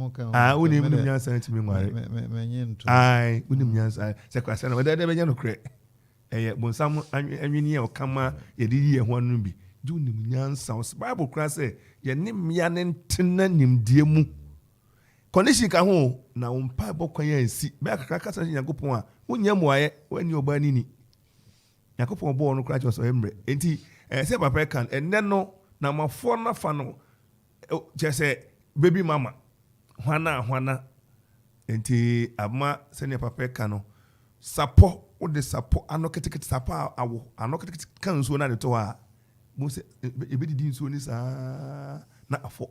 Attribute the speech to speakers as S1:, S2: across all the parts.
S1: Unim Yansa to me, I Unim Yansa, Sequasana, whether they may not create. When some engineer or come, ye did ye one be. Do Yansa, Bible class say, ye name Yanin Tinanim Diemu. Condition can home now on Bible Quay see back Cacasa Yakupon, when Yamoy, when you're banini. Yakupon born no cratch was embre. Ain't he? Say Papa can, and then no, now my phone funnel. Just say, baby mama. Juana. Enti ama senior papa kano sapo o de sapo anoketikit sapa awo anoketikit kan so na de to a mo se ebe didi nso ni sa na afo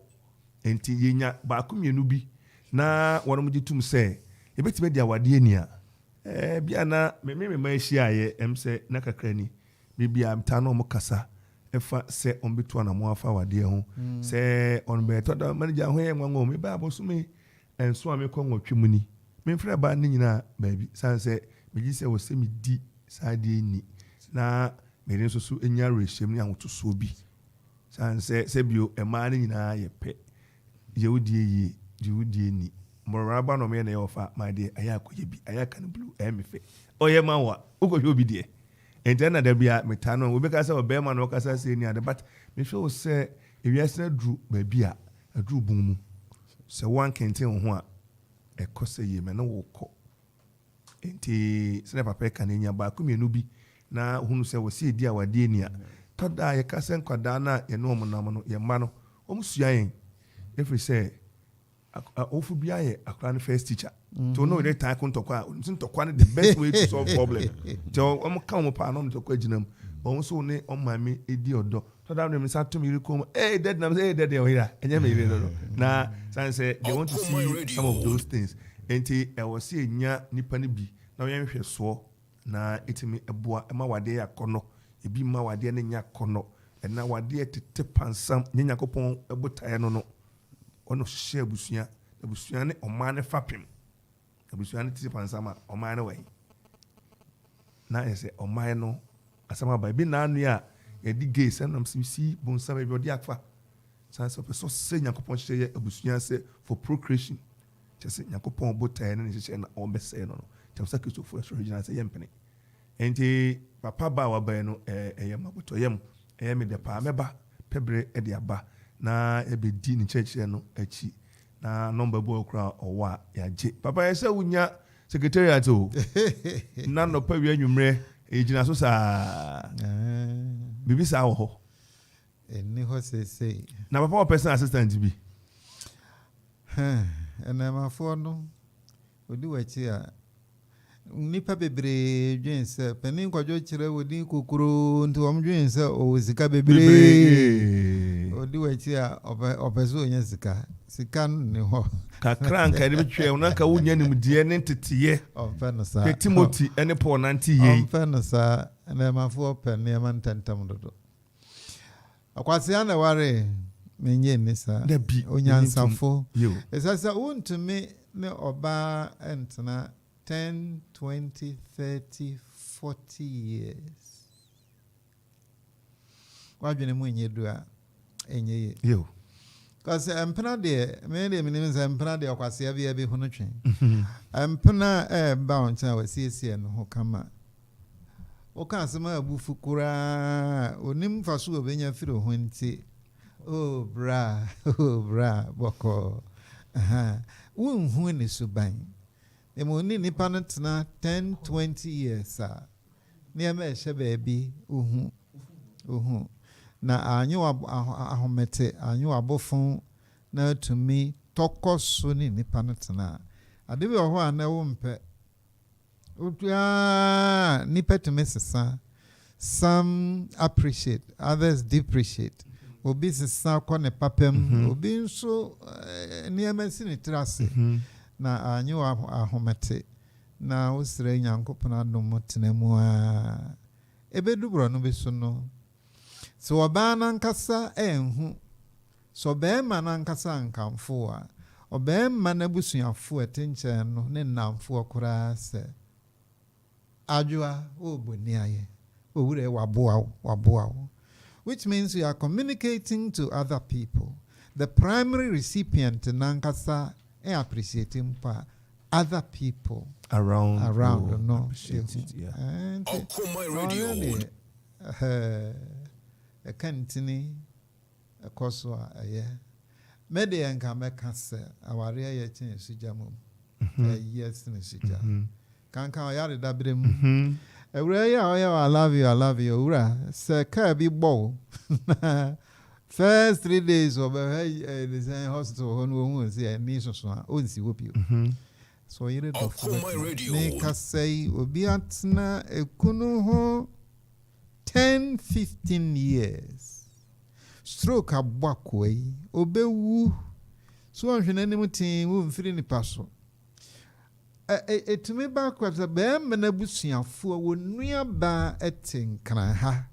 S1: enti yenya ba ko mienu bi na wono mo gitum se ebe ti be dia wade ani a bia na me ma hia ye em se na kakra ni bibia mta no mo kasa efa se on betu na mo afa wade ho se on be to da manager ho ye nwanwo me ba bo so me enso ame ko nwotwe muni me mfra ba ni nyina baabi sanse me gi se wo se me di sade ni na me ren so enya rehyem ni ahoto so bi sanse se bio e ma ni nyina ye pe ye wodie ni morara ba no me na ye ofa ma de aya akoye bi aya kan blue me fe oye ma wa ukohwe obi de ente na da bia metano we be ka se obe ma no ka sa se ni ade but me hwe se ewiase dru baabi a adru bun mu se one kenten ho a ekose ye me na wo ko enti se papa ka na nya ba ko mienu bi na hunu se wo se di awade ni a toda ye ka se nkwada na ye no monam no ye ma no omsua yen every say ofu bia ye akra no first teacher to know the time kontokwa ntokwa the best way to solve problem to ka mo pa no ntokwa ginam on so ne on mame edi odo so that them start to me come dead na say dead here enye me no na say they want to see some of those things enti e was say nya nipa ne bi na yen hwe so na etimi eboa ema wade yakono ebi ma wade ne nya kono na wade tete pansam nya yakopon ebotae no ono hye abusua ne oman ne fapem abusua ne tete pansam a oman ne wai na ese oman no asama ba bi na anu a ye di gay sanam si bonsa be odi akfa sanso pe so se yakopon hye abusua se for procreation just yakopon botae ne hye na ombese no tamsa kristo for original se yempene enti papa ba wa ba no maboto yem me de pa meba pebre e de aba na e be di ni church no achi na number boy kra owa ya je papa ye se wunya secretariat o na no pa wi anwumre ejina so sa bibi sa wo ho
S2: eni ho se
S1: na papa personal assistant bi
S2: ena ma fo no odi wachi a nipa bebre dwense panin kwajo kire wodi kokoro nti wom dwense o sika bebre odi wachi a obeso nya sika ne ho
S1: kakran ka de twe na ka wunya nim die ne teteye
S2: ofeno sa
S1: Timothy ene Paul nanti ye
S2: ofeno sa na mafo pen ne man tantam dodo akwase ana ware menye ni sa onyansafo esasa untumi ne oba entna 10, 20, 30, 40 years. Wajene mwenye dua enye
S1: yo.
S2: Because empena de me de minimum empena de akwase ya be hono twen. Empena bound na wasiesi no ho kama. Oka asema abufu kura onim faso obenya firi ho nti. Oh bra boko. Wonhu ni suban. Emoni nipa no tena 10, 20 years a ne ma ehye baabi uhu na anyo ahomete anyo abofon na tumi tokoso ni nipa no tena ade bi ho a na wo mpe otua nipa tumi sesa some appreciate others depreciate obi sesa ko ne papem obi nso ne ma si ne trase na anyo ahomete na usire nyankopon adom tenemu a ebedubro no beso no so oba na nkasa enhu so be ma na nkasa nkamfo a oba ma na busuafo etenche no ne namfo okura se adwa oboni aye owure waboa which means you are communicating to other people. The primary recipient na nkasa and appreciate him for other people
S1: around
S2: no
S1: appreciate it, yeah.
S2: And
S3: Okoman Radio.
S2: a cantini a course Mede and Kameka say our real chin Sijamu. Yes, in Sija. Can't count yard that brim. I love you, Ura. Sir Kirby Bow. First 3 days of the same hospital when we see a nation so I see whoop you. So you read make us say, Obiatna a kunuho 10-15 years. Stroke a walkway, obewu. So I'm anything moving free in the passo. To me backwards a bear menabusia for one nearby a thing can I ha?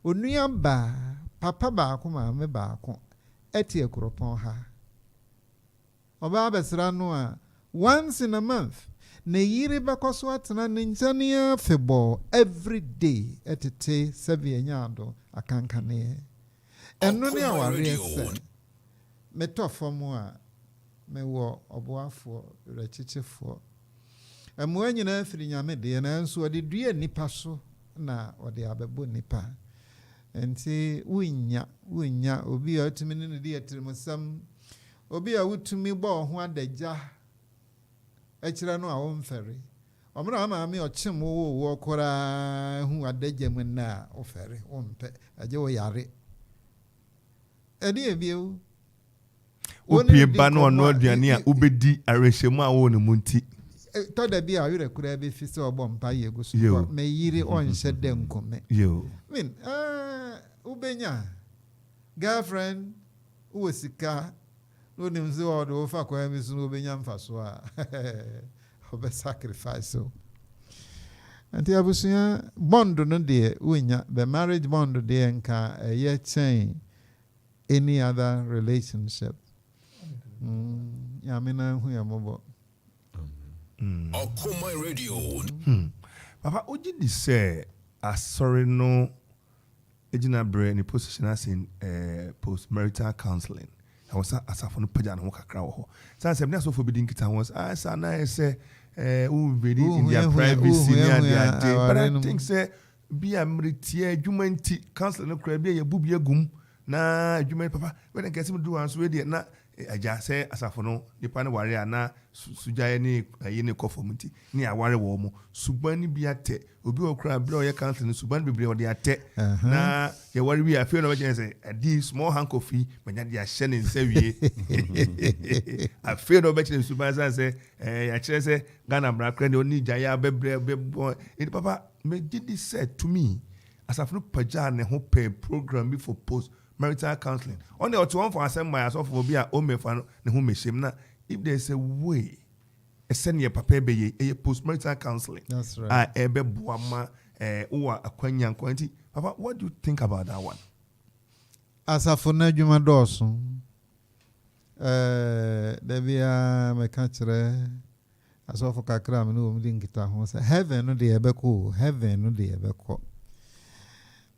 S2: One nearby papa bakuma me bako etia kuropon ha. Obaba sranoa once in a month. Ne yiri bakoswat na ninjania febo every day etete sevi nyando akankane. Eno ni awari ese. Meto fomu a me wo oboafo rechichefo. Emu nyina afiri nyame de na nso ode dua nipa so na ode abebo nipa. Enti winya obi a otumi ne de atirimsam obi a wutumi bo ho adagya ekira no a wo mfere. Omra ama me ochim wo kora hu adagya mu na ofere wo mpe aje wo yare. Edi ebiewu
S1: Opie ba no ono aduane a ubedi arehemu a wo ne munti.
S2: Toda bi a yure kura be fi se obom pa yegu so me yiri onhye de nkome.
S1: Yo.
S2: Mean ubenya girlfriend uwesika no nim se o do fa kwa mi so ubenya mfaso a obe sacrifice so. Anti abusuya bond no de unya the marriage bond de nka ye chain any other relationship. Yamina hu ya mobo.
S3: Okoman Radio.
S1: Papa oji di say asori no ejina bre ni position as in post marital counseling. I was asafo no paja na ho kakra wo ho. Say me asofo bi din kita was asa na say who be in their privacy near their day. But I think say be a mritie adwumanti counseling no kra bi ye bubu agum na adwumanti papa when I get him do answer we dey na aja say asafo no nipa ne ware ana sujaye ni ayi ne kofomuti ni aware wo mo suban ni bi ate obi okra bra oye counseling suban bebre o de ate na ye ware wi afie no be say adi small handcoffee manya de ahye ne nsawie afie no be kire suban say ya kire say Ghana bra kra de oni jaya bebre be papa me did this said to me asafo no paja ne ho pay program before post marital counseling. On the one for assembly as of be a home fan ne hu mehim na if there's a way a send your papa be a post marital counseling.
S2: That's right.
S1: Ebe buama uwa akwanya kwanti. Papa, what do you think about that one?
S2: Asafuna juma doso. Debia me kanchre asofo kakra me no mudi nkita ho say heaven no de ebeko heaven no de ebeko.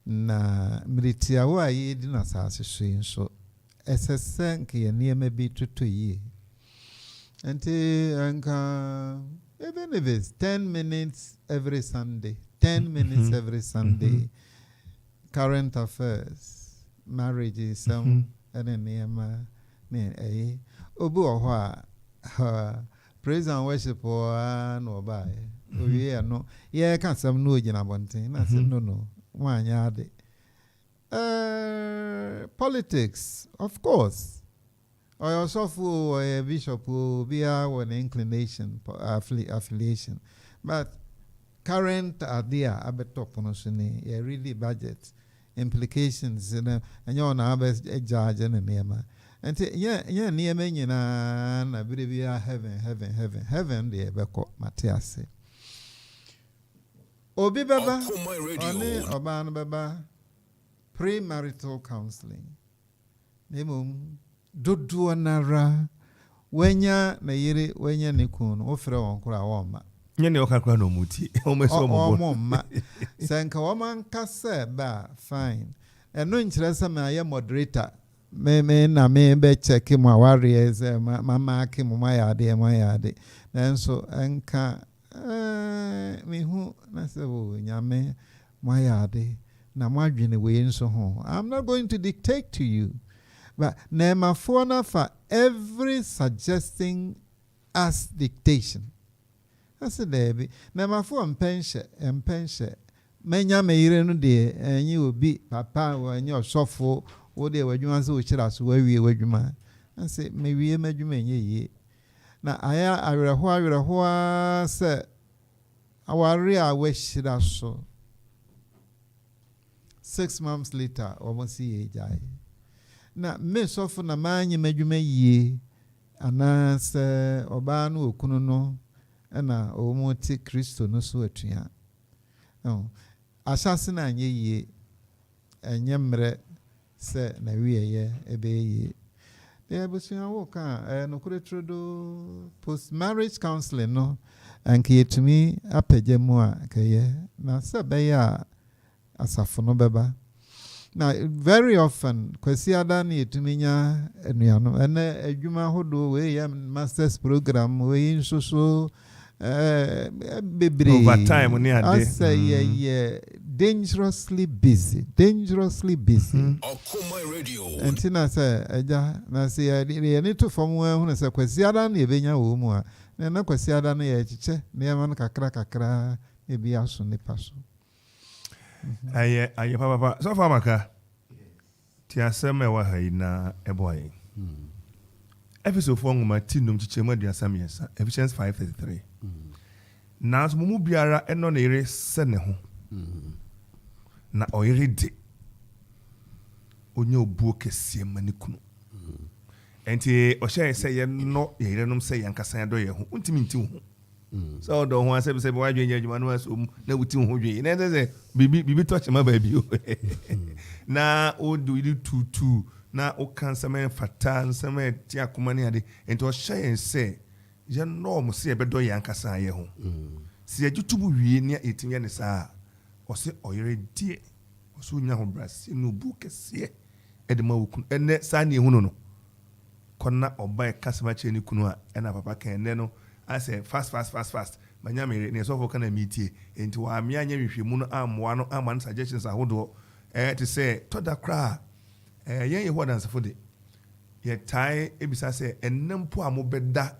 S2: Na militia wa yi di na sase so so esese nke ye niema bi tutu yi enti anka even if it's 10 minutes every Sunday 10 minutes every Sunday current affairs marriage some ene niema me obu oho a praise and worship no ba owie no ye kan sam no ogina bonten na say no politics, of course. Or yourself or a bishop will be an inclination, affiliation. But current idea about top on really budget implications and you're now a judge and a name. And yeah, near me na believe heaven, the Ebeko Matthias. Obi baba, oni oban baba, premarital counseling. Nemum dodo nara wenya na yiri wenya nikun ofre wonkura woma.
S1: Nye ne okakura no muti. Omeso mo
S2: ma. Senka woman kasa ba fine. Eno nkyerɛ sɛ ma yɛ moderator me na me be check mo aware say mama ke mo mayade nanso enka me hu na say o nyame mayade na mwadwene we nso ho. I'm not going to dictate to you, but nema for na for every suggesting as dictation. That's a baby. Nema for empenche menya meire no de enyi obi papa wo enyi osofo wo de wadwuma se wo kira so wawie wadwuma anse mewie madwuma enye ye na aya awerho se aware a washira so 6 months later almost see ejai na me sofo na manye madwuma ye ana se oba no okunu no na omoti Kristo no so atua no asase na anye ye enye mre se na wieye ebe ye de abusia wo ka no kuretrodo post marriage counseling no anke yetumi apagye mu a kaye na se be ya asafo no beba na very often kwasi ada na yetumi nya enuano ene adwuma hodo we ya masters program we nsoso
S1: over time ni ade
S2: I say yeah dangerously busy
S3: Okoman Radio
S2: entina say eja na say ya need to form we hu say kwasi ada na ebenya wo mu a na kwasi ada na ya chiche na ya man kakra ebi aso ne paso
S1: aye papa so far maka ti asem e wa hai na eboy episode 4 ngoma tinum chiche ma dia samiesa Ephesians 5:33 na so mu biara eno na ire se ne ho na oyire de onye obuo kese mani kunu enti o share say ye no ye renom say yankasan do ye ho untimi nti ho so do ho asebe se wa dwen adwuma no aso na wuti ho dwen na say bibi touch ma ba bi na o do it tutu na o kan sama fata nsama ti akoma ne ade enti o share say je no mo se be do yankasan ye ho si ajutubu wie ne etimi ne saa o se oyire die o so nya ho brasi no bu kese edema wukun ene saa ne hu no konna oba kasama che ni kunu a ena papa kan ne no I say fast manya mere ne so for kana meetie enti wa me anya hwehwemu no amwa no aman suggestions ahodo to say to da kra yen ye hodan sefo de ye tai ebisa say enampo amobeda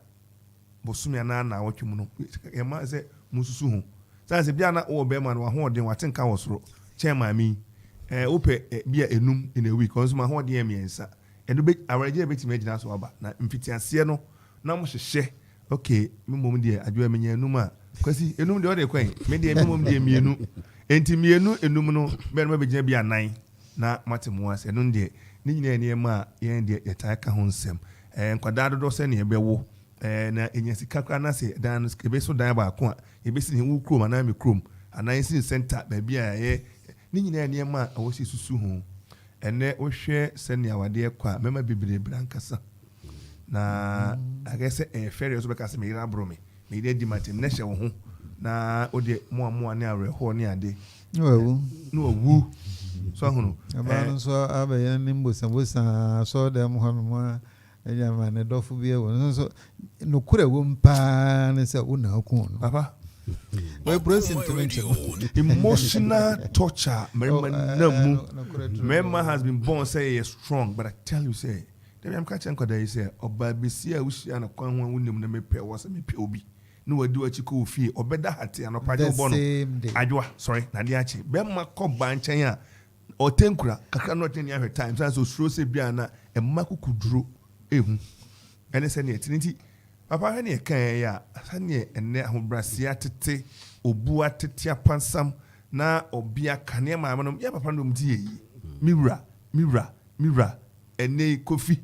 S1: bosumia na wotwemu no ye ma say mususu hu say bia na wo be ma no ahoden watenka wosoro chairman mi ope bia enum in a week onso ma ahoden emiensa eno be awaje be timagina so aba na mfitiase no na mo hwehwe okay mumom de adwa menya enum a kwasi enum de o de kwan me de mumom de mienu enti mienu enum no be no be gina bia nan na matemu ase enum de ni nyina ene ma yen de yeta ka ho nsem nkwada dodo se ne ye bewo na enya sika kra na se dan ebe so dan ba ko a ebe si hu krom ana me krom ana si center ba bia ye ni nyina ene ma awo si susu ho ene wo hwe se ne awade kwa mema bibire brankasa na agese ferry so be kase me ira bro me de di matem na hye wo ho na ode mo ne awre ho ne ade no wu so hono
S2: aba so abaye ni mbosa so dem hono mo eja ma ne dofu bi e wo so no kure wo mpa ne se wo na ku no
S1: papa
S2: we process to mention
S1: emotional torture member has been born say is strong, but I tell you say dem am catch enkoda yi say oba besi a wuhia na kwan ho wunim na mepe wo se mepe obi no wadi wachi ko fie obeda hate anopa je obo no adwa sorry na de achi be ma ko ba nchen a otenkura kakra no ten ya time so suro se bia na emma kukuduro ehu ene se ne tiniti papa he ne kan ya sane enne ahobrasia tete obu atete apansam na obia kane ma no ya papa no mti yi mira ene Kofi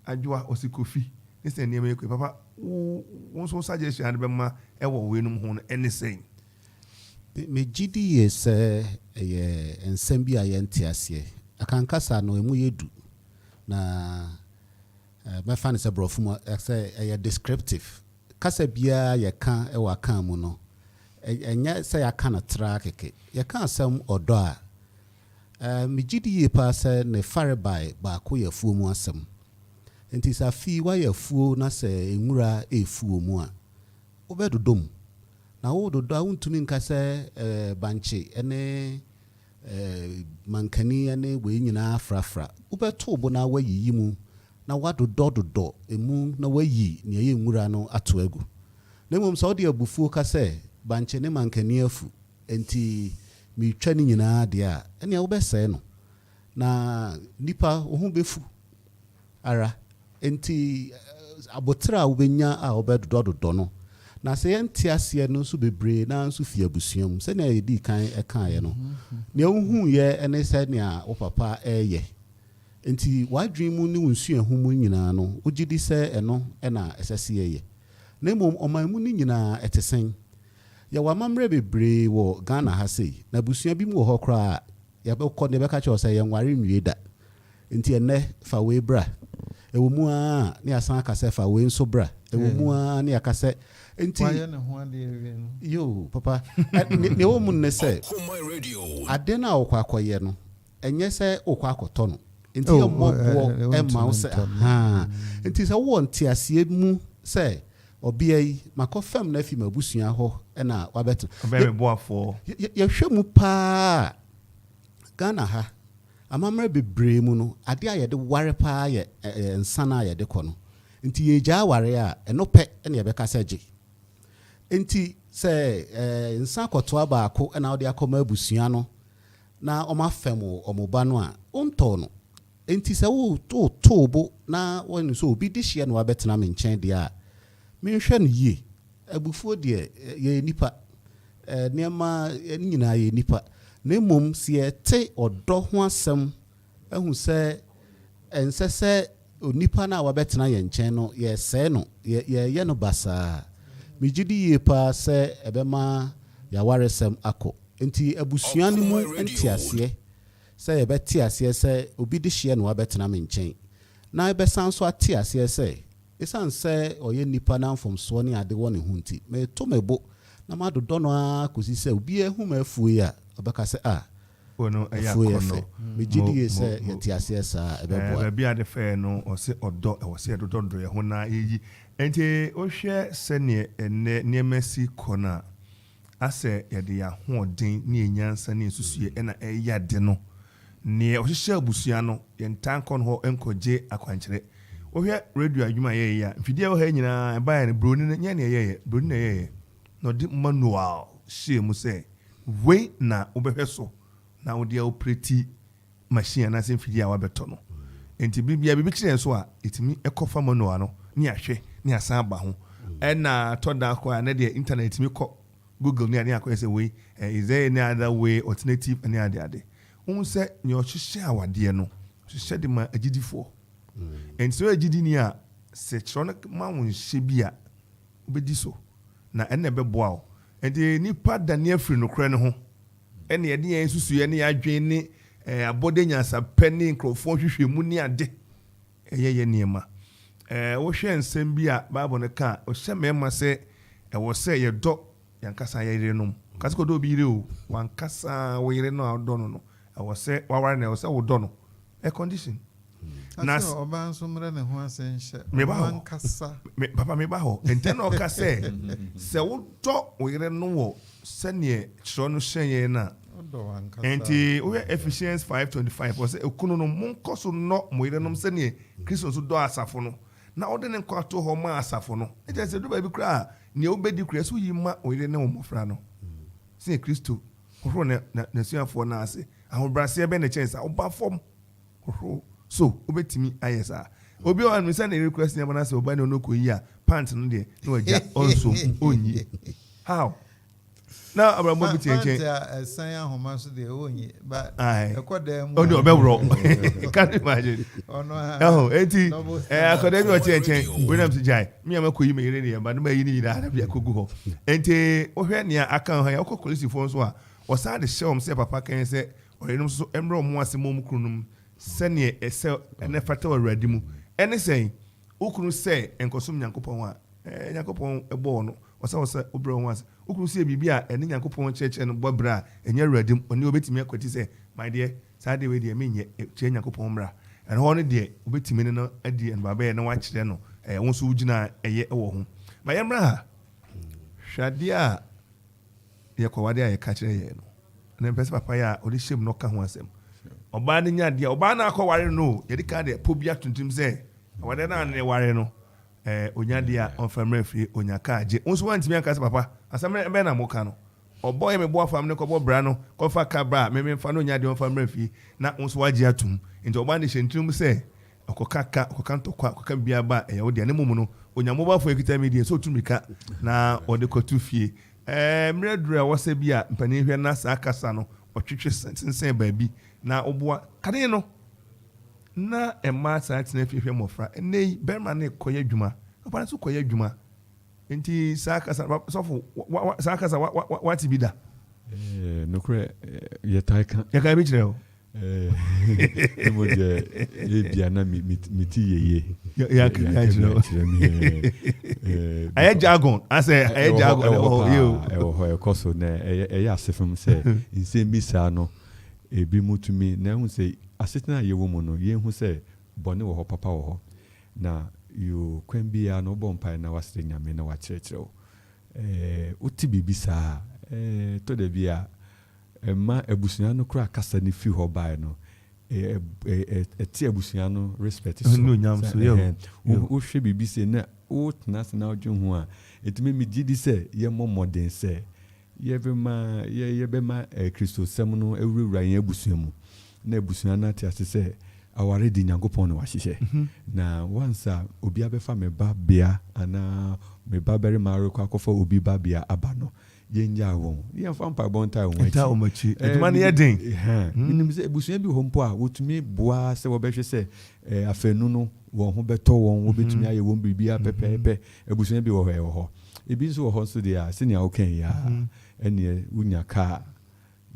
S1: adwa osi Kofi nse ne me ko papa won so suggestion ade be ma e wo we num ho no anything
S4: me gidi yes ensem bi ayente ase akankasa no emu yedu na my fan is a bro from a descriptive kasa bia ye kan e wa kan mu no enya say ya kan tra keke ye kan sam odo a me gidi pa se ne fare by ba ko ya fuo mu asem enti sa fi wa ya fuo na se enwura efuo mu a obedodom na wo dodo a untumi nka se banche ene mankani ene we nyina afrafra ubeto bo na wayiyi mu na wadodododo emu na wayi ne ye enwura no ato agu na mom so de abufuo ka se banche ne mankani afu enti mi twa ni nyina de a ene wo bese no na nipa wo hu befu ara enti abotra wo benya a obedododo no na se yenti ase no so bebre na so fi abusuam se na yedi kan eka ye no ne hu ye ene se ne a wo papa eye enti wadwen mu ni wonsu ehu mu nyina no ogidi se eno na esese ye na mom oman mu ni nyina etesen ya wa mamre bebre wo Ghana ha sei na busua bi mu ho kra ya be ko ne be ka che se ye nware nwie da enti ene fa we bra ewo mu a ne asan aka se fa we nso bra ewo mu a ne aka se enti yo papa ne wo mu ne se ade na okwa akoye no enye se okwa akoto no enti ye mobo e ma wo se ha enti se wo nti ase mu se obia yi makofam na fi mabusua ho na wabeto
S1: obebe boafo
S4: ye hwemu pa Ghana ha amamra bebre mu no ade aye de ware pa ye nsana aye de kono nti ye gya ware a eno pe na ye beka seje nti se nsa koto abaako na ode akoma abusua no na omafem omoba no a onto no nti se wo to bo na wonu so obi de hye na wabetena me nchen de a menhwe no yie abufuo de ye nipa niema nyina ye nipa na mom se te odo ho asem ehu se ensese onipa na wabetena ye nchen no ye se no ye no basa mejidi ye pa se ebema ya waresem akọ enti abusua ni mu entiase se ye betiase se obi de hye na wabetena me nchen na ebesan so atiase se esan se oye nipa na mfom so ne ade wo ne hunti me to mebo na madodo no akosi se obi ehu mafuo ya obeka se
S1: ono eya kono
S4: mejidi ye se yetiase sa ebeboa
S1: bia de fe no o se odo e wo se dodo ye ho na yeyi enti o hwe se ne ene niemasi kona ase ye de ya hoden ne enyansa ne susue na eya de no ne o hye abusua no ye ntankon ho enkoje akwankyere o hwe radio adwuma ye ya mfidie o ha nyina ba ya ne broni ne ne ye broni ne ye no di manual she mu se we na obehwe so na odi operate machine na se mfidie a wabeto no enti bibia bibi kire so a etimi ekofa manual no ni ahwe ni asan ba ho na to da ko na de internet mi ko Google ni akọ say we is there any other way alternative any ade un se ni o hihye awade no hihye de ma agidifo enti so agidi ni a se chrono ma won hye bia obedi so na enne beboa o enti ni pada ne afiri no kra ne ho enne ye de yan susu ye ne adwen ne abode nyansa peni nkrofo hwehwemu ni ade ye niema wo hwe nsem bi a Bible ne ka o hye mema se wo se ye do yankasa ye yire no kasiko do bi yire o wankasa wo yire no do no wo se waware na wo se wo do no a condition
S2: na oba nsumre ne ho asenhye
S1: wankasa papa me ba ho enten o ka se wo do wo yire no wo se ne chiro no hyen na enti we Ephesians 5:25 was ekunu no monkoso no moyire no se ne Kristo so do asafo no na ode ne kwato ho ma asafo no e je se do ba bi kra ne obedi kra so yima oyire ne omofra no se Kristo ho na suafo na ase ahobrase be ne chance oba fom ho so obetimi ayesa obi o anu se ne request ne bana se oba ne onokoyi a pant no de no agya onso onyi how na abramo bi tienchen
S2: san ahoma so de onyi but
S1: ekodem o de obewro can imagine ono enti akodem o tienchen we nam sijai mi amakoyi me yire ne ba no ma yi ni da bia kogu ho enti o hwe ne aka ho ya okokolisi fo so a o sa de shewm se papa kan se o yenum so emro mo asemo mu krunum se ne ese ne fata awradi mu ene sen ukunu se enkosum nyankopon a nyankopon ebo no osa obro once ukuru se bibia ene nyankopon cheche no bobra enye radim oni obetimi akwati se my dear Saturday we dey me nye change Yakopon mra. And ho no dey obetimi no adi and baba na wa kire no won so ugina eye wo ho. Ma yemra ha. Hwade a ye kwade a ye ka kire ye no. Na mpese papa ya odi shem no ka ho asem. Oba ne nya de oba na akọware no ye dika de pobia tuntum se wade na ne ware no onya de a on family free onya ka age onso wantimi aka se papa asem be na mo ka no obo ye me bo afam ne ko bo bra no ko fa ka bra me fa no onya de on family free na onso waje atum nti oba ne hyentum se okoka ntokwa okoka bia ba wo de ne mumu no onya mo ba fo ekita media so tumika na ode kotu fie mredura wose bia mpani hwe na sa akasa no otwetwe sensen baabi na oboa kane no na emma sa tena fie mofra nei berma ne koye dwuma papa so koye dwuma enti sa akasa sofo sa akasa what bi da
S5: no kre ye taika
S1: ya ka bi kire o
S5: mo je bia na miti ye
S1: ya ka kire aye jargon I say aye jargon
S5: yo koso na eye asefem se insem bi sa no ebi mutumi na hu se asetena ye wo mu no ye hu se bone wo ho papa wo ho na you kwen bia no bompa na wasre nyame na wa kyerɛkyerɛw uti bibi sa to de bia ma abusua no kura kasa ni fi ho bae no ti abusua no respect so
S1: no nyam so ye
S5: wo hwe bibi se na o tena se na odwe ho a etime mi gidi se ye momoden se ye be ma Kristo sem no ewurawura yen abusua mu na abusua na ti ase se aware di Nyankopɔn na wahyehyɛ na once obi abefa me ba bia ana me ba bere maro kwa kofa obi ba bia aba no yenja won yen fa mpa bonta won
S1: eta omachi eduma ne yeden
S5: minim se abusua bi hompo a wotumi boa se wo behwe se afenu no won ho beto won wo betumi aye won bibia pepepe abusua bi wo ho ebi nso wo ho so dia se ne okan ya ene unya ka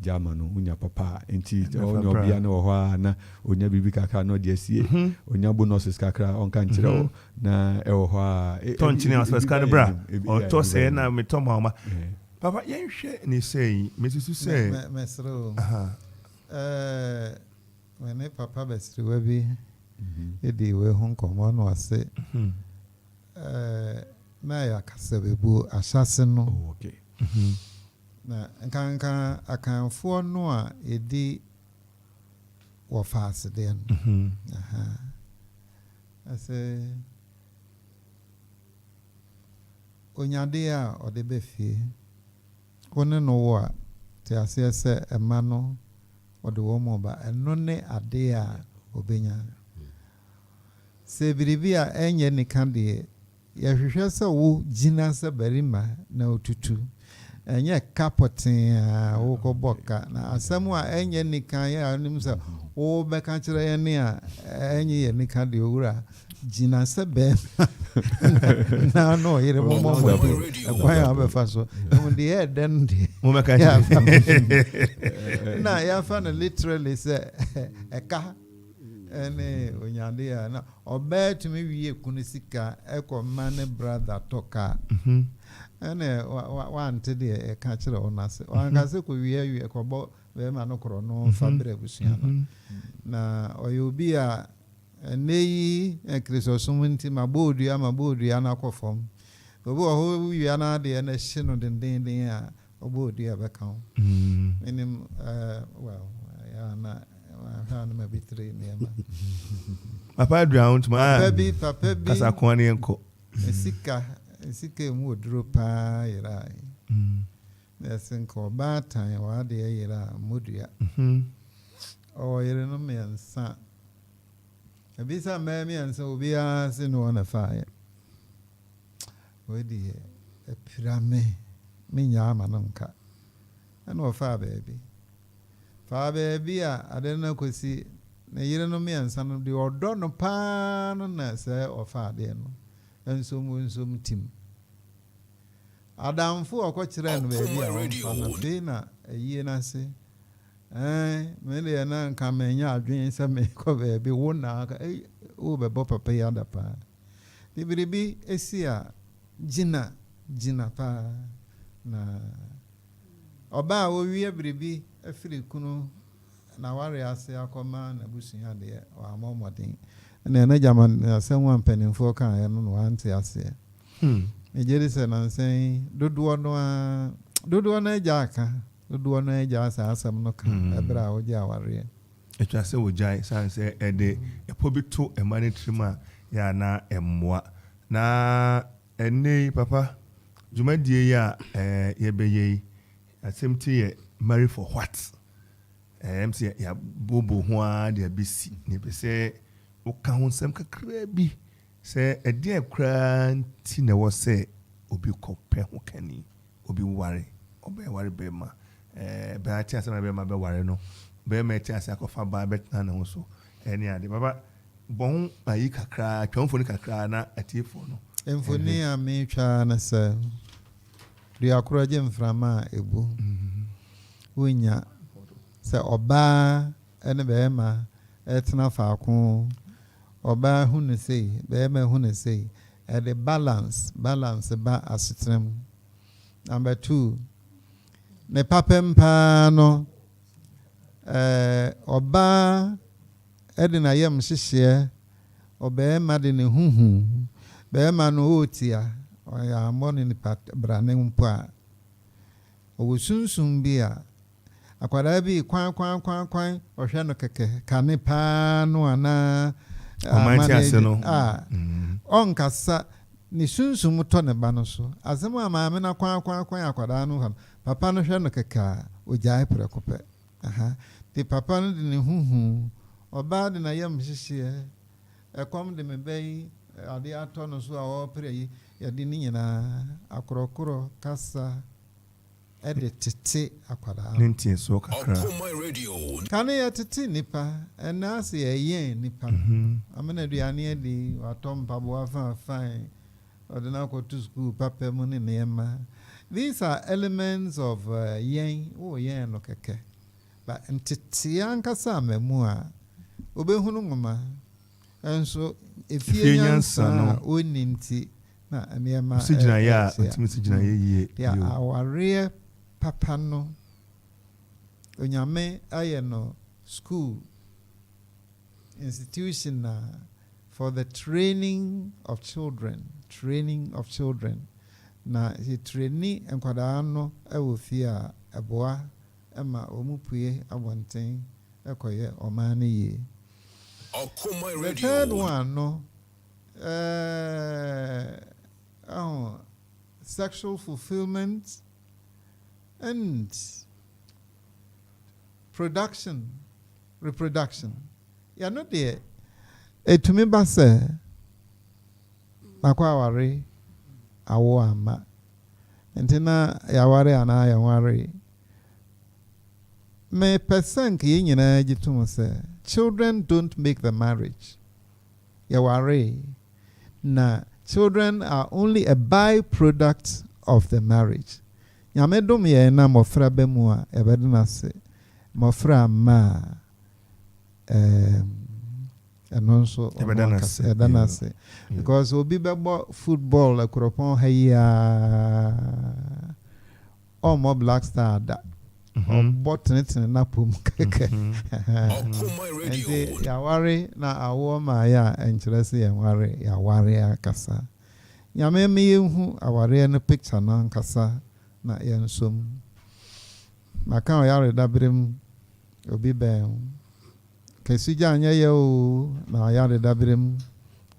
S5: jama no unya papa enti onyo bia na wo ho na onya bibi kaka no de asie onya bonuses kakra onka nkyerɛ na wo ho a
S1: tonchine aspas ka bra o to se na me to mama papa yenhwe ni sei mesusu se
S2: mesro when papa besri we bi edi we ho nkomo no ase na ya kasebebu asase no
S5: okay
S2: na nkanka akanfo no a edi wo fast den ase onyade a ode befie one no wo a te ase se ema no ode wo mo ba eno ne ade a obenya se biribi a enye nikan de ya hwehwe se wo gina se barima na otutu enye kapotin wo ko boka na asemu a enye nikan ya nim se wo be ka kire ye ne a enye ye nikan de owura gina se be na no yire mo kwa ya be fa so mo de e den de
S1: mo me ka
S2: na ya fa na literally se eka ene onyade ya na obe tumi wiye kunu sika ekoma brother toka ene wante de e ka kire onase wanga se ko wiye ko bo be ma no kro no fabre busia na oyobi a neyi Kristo sumunti mabodu ya na kofom obo ho wiya na de na hye no den a obodu ya beka ho menim well ya na hana mabitre ne ma
S1: papa drown ma
S2: papa bi
S1: kasa kwani enko
S2: esika mu oduro pa yira na senko ba tan wa de yira modua o yire no me nsa ebisa mami ansa obia se no na fire wedi epirame me nyama nka ana ofa baby a adena kosi na yire no me ansa no de odo no pa no na se ofa de no ensum tim adamfo akɔkyerɛ no baby a wonfa na be na ayie na se me le na nka menya adwen se me ko baby wo na wo be bo papa ya da pa bibiribi esi a gina pa na oba wo wie biribi afiri kunu na ware ase akoma na busunya de wa momodin na na jaman asem wan panimfo kan ya no ante ase ejeri se na nsen dodo no eja aka dodo no eja asa asem no kan ebra wo ja ware
S1: etwa se wo jai san se ede epobito emane trima ya na emmoa na enne papa jumadie ya yebeye asɛmti yɛ marry for what MC ya bobo ho a de abisi ne pese o ka ho nsɛm kakra bi sɛ ɛde akra nti na wɔ sɛ obi kɔpɛ ho kani obi ware ɔbɛ be ma bɛ ati asɛm bɛ ma bɛ ware no bɛ ma ati asɛ akɔfa ba bɛ tena ne ho so ɛne ade baba bɔn ayi kakra twɔnfo ne kakra na atiefo no
S2: emfoni a me twa na sɛ de akora gye mframa ebu wonya sɛ ɔbaa ɛne bɛɛma ɛtena faako ɔbaa hu ne sei bɛɛma hu ne sei ɛde balance ba asetrem. Number 2 ne papem paa no ɔbaa ɛde na yam hyehyeɛ ɔbɛɛma de ne huhu bɛɛma no otia ɔyɛ amɔ ne brane mpo a ɔwɔ sunsun bi a akwadaa bi kwan ɔhwɛ no kɛkɛ kane paa no ana
S1: ɔmanti ase no
S2: ɔnkasa ne sunsun tɔ ne ba no so asɛm a maame na kwan akwadaa no hɔ papa no hwɛ no kɛkɛ a ogyae prɛko pɛ de papa no de ne huhu ɔbaa de na yam hyehyeɛ ɛkɔm de me bɛyi ade atɔ no so a ɔpere yi yɛde ne nyinaa akorɔkorɔ kasa ɛde tete akwadaa
S1: ne ntie so kakra
S2: kane yɛ tete nipa ɛna ase yɛyɛn nipa amena aduane adi watɔ mpaboa fan ɔde na akɔto school papa mu ne nneɛma. These are elements of yɛn yɛn no kɛkɛ but ntete ankasa amamu a obɛhunu ngoma enso efie nyansa no oni nti na nneɛma
S1: sigina ya otimi sigina ye
S2: ya aware papa no onyame aye no school institution for the training of children na he traini nkwadaa no ɛwɔ fie a ɛboa ɛma omupue abɔnten ɛkɔyɛ ɔman no yie. The third one no sexual fulfillment and reproduction. Ya no de etumi ba sɛ makwa aware awo ama ntina ya ware ana ya ware me person ke nyina gitum sɛ children don't make the marriage. Ya ware na children are only a byproduct of the marriage. Nyame dom ye na mofra ba mu a ebede na se mofra ma enonso ebede se because obi bebo football akropon haya omo Black Star da botnet na pom keke enti ya ware na awo ma ya enkyere se ya ware akasa nyame me yehu aware no picture na nkasa na yensom maka o yare dabrem obi ben kesija anya ye o na yare dabrem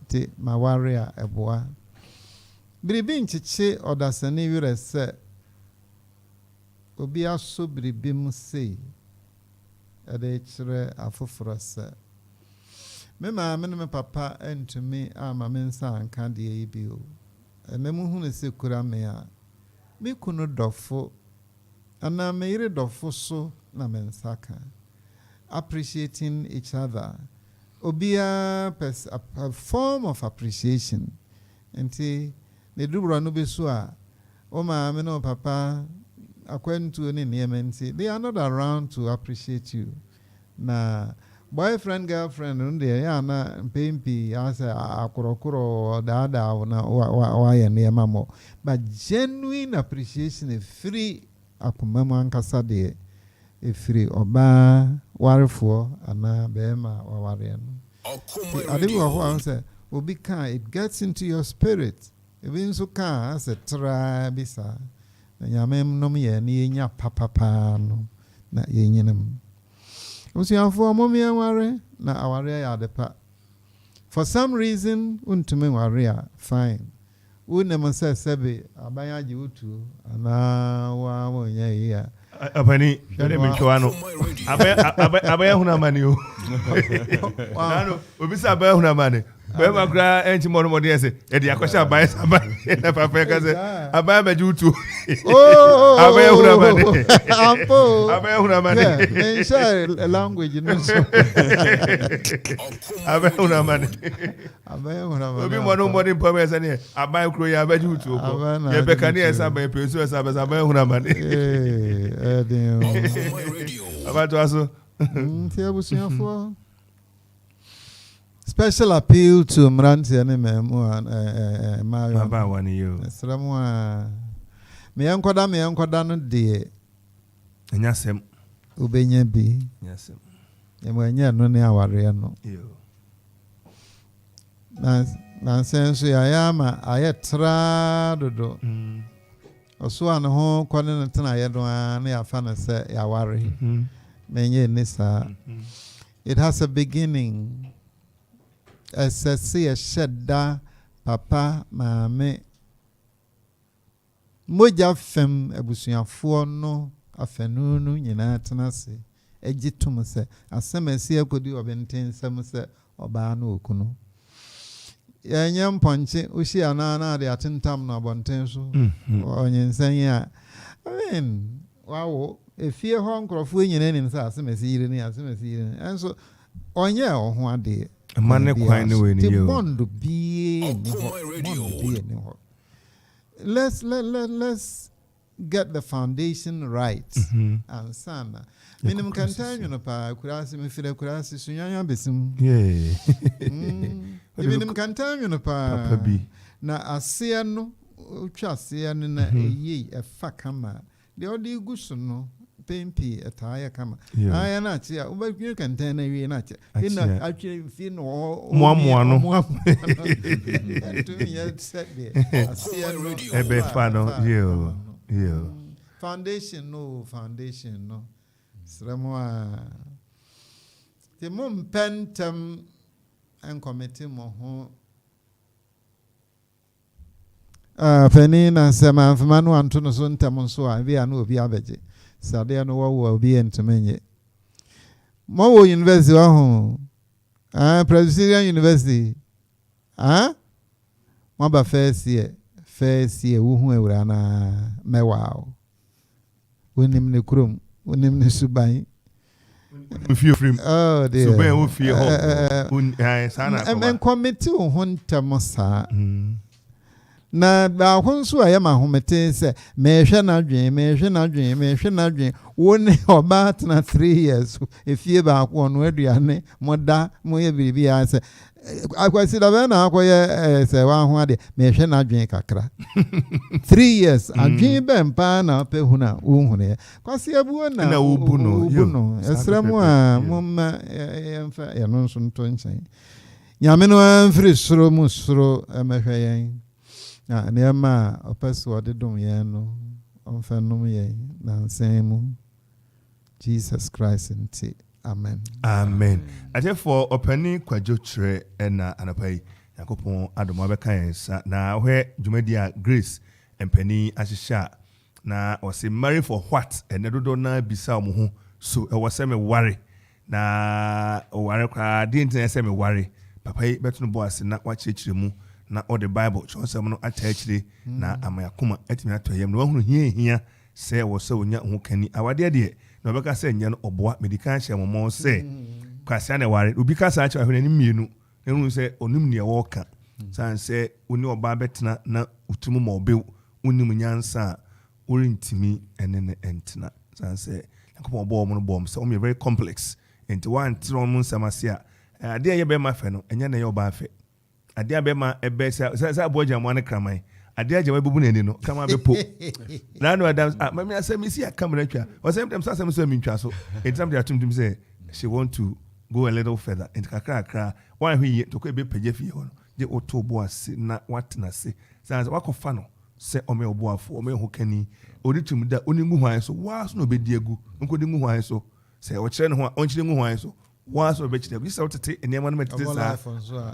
S2: ti maware a eboa biribi nchiche odasani wire se obi aso biribi mu sei ade kire afoforo se me ma me papa entumi ama me nsa anka de yi bi o enemu hu ne se kura me a me kunu dofo ana me ire dofo so na me nsaka appreciating each other obia a form of appreciation enti ne dubro no be so a o ma me no papa akwantu ne nti they are not around to appreciate you na boyfriend girlfriend nde ya na mpempi asa akorokoro daada na wa ya nneema mo but genuine appreciation free akomam ankasa de efiri oba warefo ana bema waware no ade bi ho say obi kan it gets into your spirit even so kan as a tra bisa na nyamem nom ye na yenya papapa no na yenyinam usianfo amomi aware na aware ya depa for some reason untumi ware fine unem say sebe abanya ji utu ana wa wonya ya
S1: apani dole mi twano abaya huna mani o nano obi sa abaya huna mani we ma gra enti mo no dey say e dey akwasha abaya na papa ka say abaya beji utu abaya huna mani ampo abaya huna mani me share language no so abaya huna mani obi mo no mo dey papa say ne abaya kro ya beji utu ko ye be kan ye say abaya peso say abaya huna mani about also
S2: special appeal to Mranti and Mario.
S1: Baba one you.
S2: Me ankoda no de.
S1: Nyasem.
S2: Ubenya bi.
S1: Nyasem.
S2: Emanya no ne aware no.
S1: Yo.
S2: Na senso ya ma ayetra dodo. Oso an ho kwane no tena ye do an ya fa na se ya ware menye nisa it has a beginning as a shedda papa maame moja fem abusuafo no afenunu nyina tena se egitum se asemasi akodi obenten sem se oba na okunu yanyam ponche ushi anana de atentam na bonten so onyensan ya I mean wow efie ho nkrofo nyina ni nsa asemasi yire ni enso onye ho ade
S1: amane kwan ne we ni yo
S2: bondo bi ni ho let's get the foundation right and sana minim kan tanyo no pa kurasi me fire kurasi sunyanya besim minim kan tanyo no pa na asia no utwa asia no na eyi efa kama de odi gusu no pempi etaya kama aya na tia ubakwe kan tan na wi na tia ina atwe fi no
S1: moamoa no
S2: to me set there asia no
S1: ebe fa no yo
S2: foundation no sramwa te mum pentam en committee mo ho penina sema mfamanu antu no so ntam so a bia na obi abeje sade no wo obi entemenye mo wo university wa ho Presbyterian University mo ba first year wo hu ewura na mewa wonim ne krom wonim ne suban
S1: feel free
S2: dear
S1: suban wo fie ho sana
S2: en committee ho ntam sa na ba honso ayema homete se mehwe na dwen woni oba tena 3 years efie ba akwo no aduane moda moye biribi ya se akwasi da be na akoye se wa ho ade mehwe na dwen kakra 3 years adwen be mpa na pe huna wo hune kwasi abuo na
S1: wo bu no
S2: esremu a momma emfa ya no nso nto nchen nyame no amfiri soro mu soro emehwe yen na nema opeso de dum yen no onfenum yen na nsemu Jesus Christ nti amen
S1: for openi kwajo tre na anapai yakopon adomo abeka yensa na hwe dwumadi a Grace empeni ahyehya na wose marry for what enedodo na bisa mo ho so e wose me ware na ware kwa di internet se me ware papai betu no boase na wachechire mu na all the Bible chonsem no atachire na amayakoma atimi atoyem no wahunu hia se wo se onya ho kani awade de na obeka se nya no oboa medical hye momo se kwase na ware obi ka sa acha ahwene ni mienu ehunu se onum ne wo ka san se oni oba betena na utumu ma obe onim nyansa orintimi enene entena san se yakoma obo mo no bom se o me very complex enti one tro mo nsamase a ade ye be ma fe no enya na ye oba fe ade abema ebe sa boja mo ne kraman Adia Jama Bubun no come up po. Now no Adams Mammy I said me see a camera or sometimes some so mean so it's something to say she want to go a little further and cry why we to be pejefi on the auto boss na what na say sans wako fano say ome oboafo ome hokani oditum da onimu hwan so was no be diegu nkodi mu hwan so say o kire ne ho onchire mu hwan so was no be kire bi say otete enema no metete sa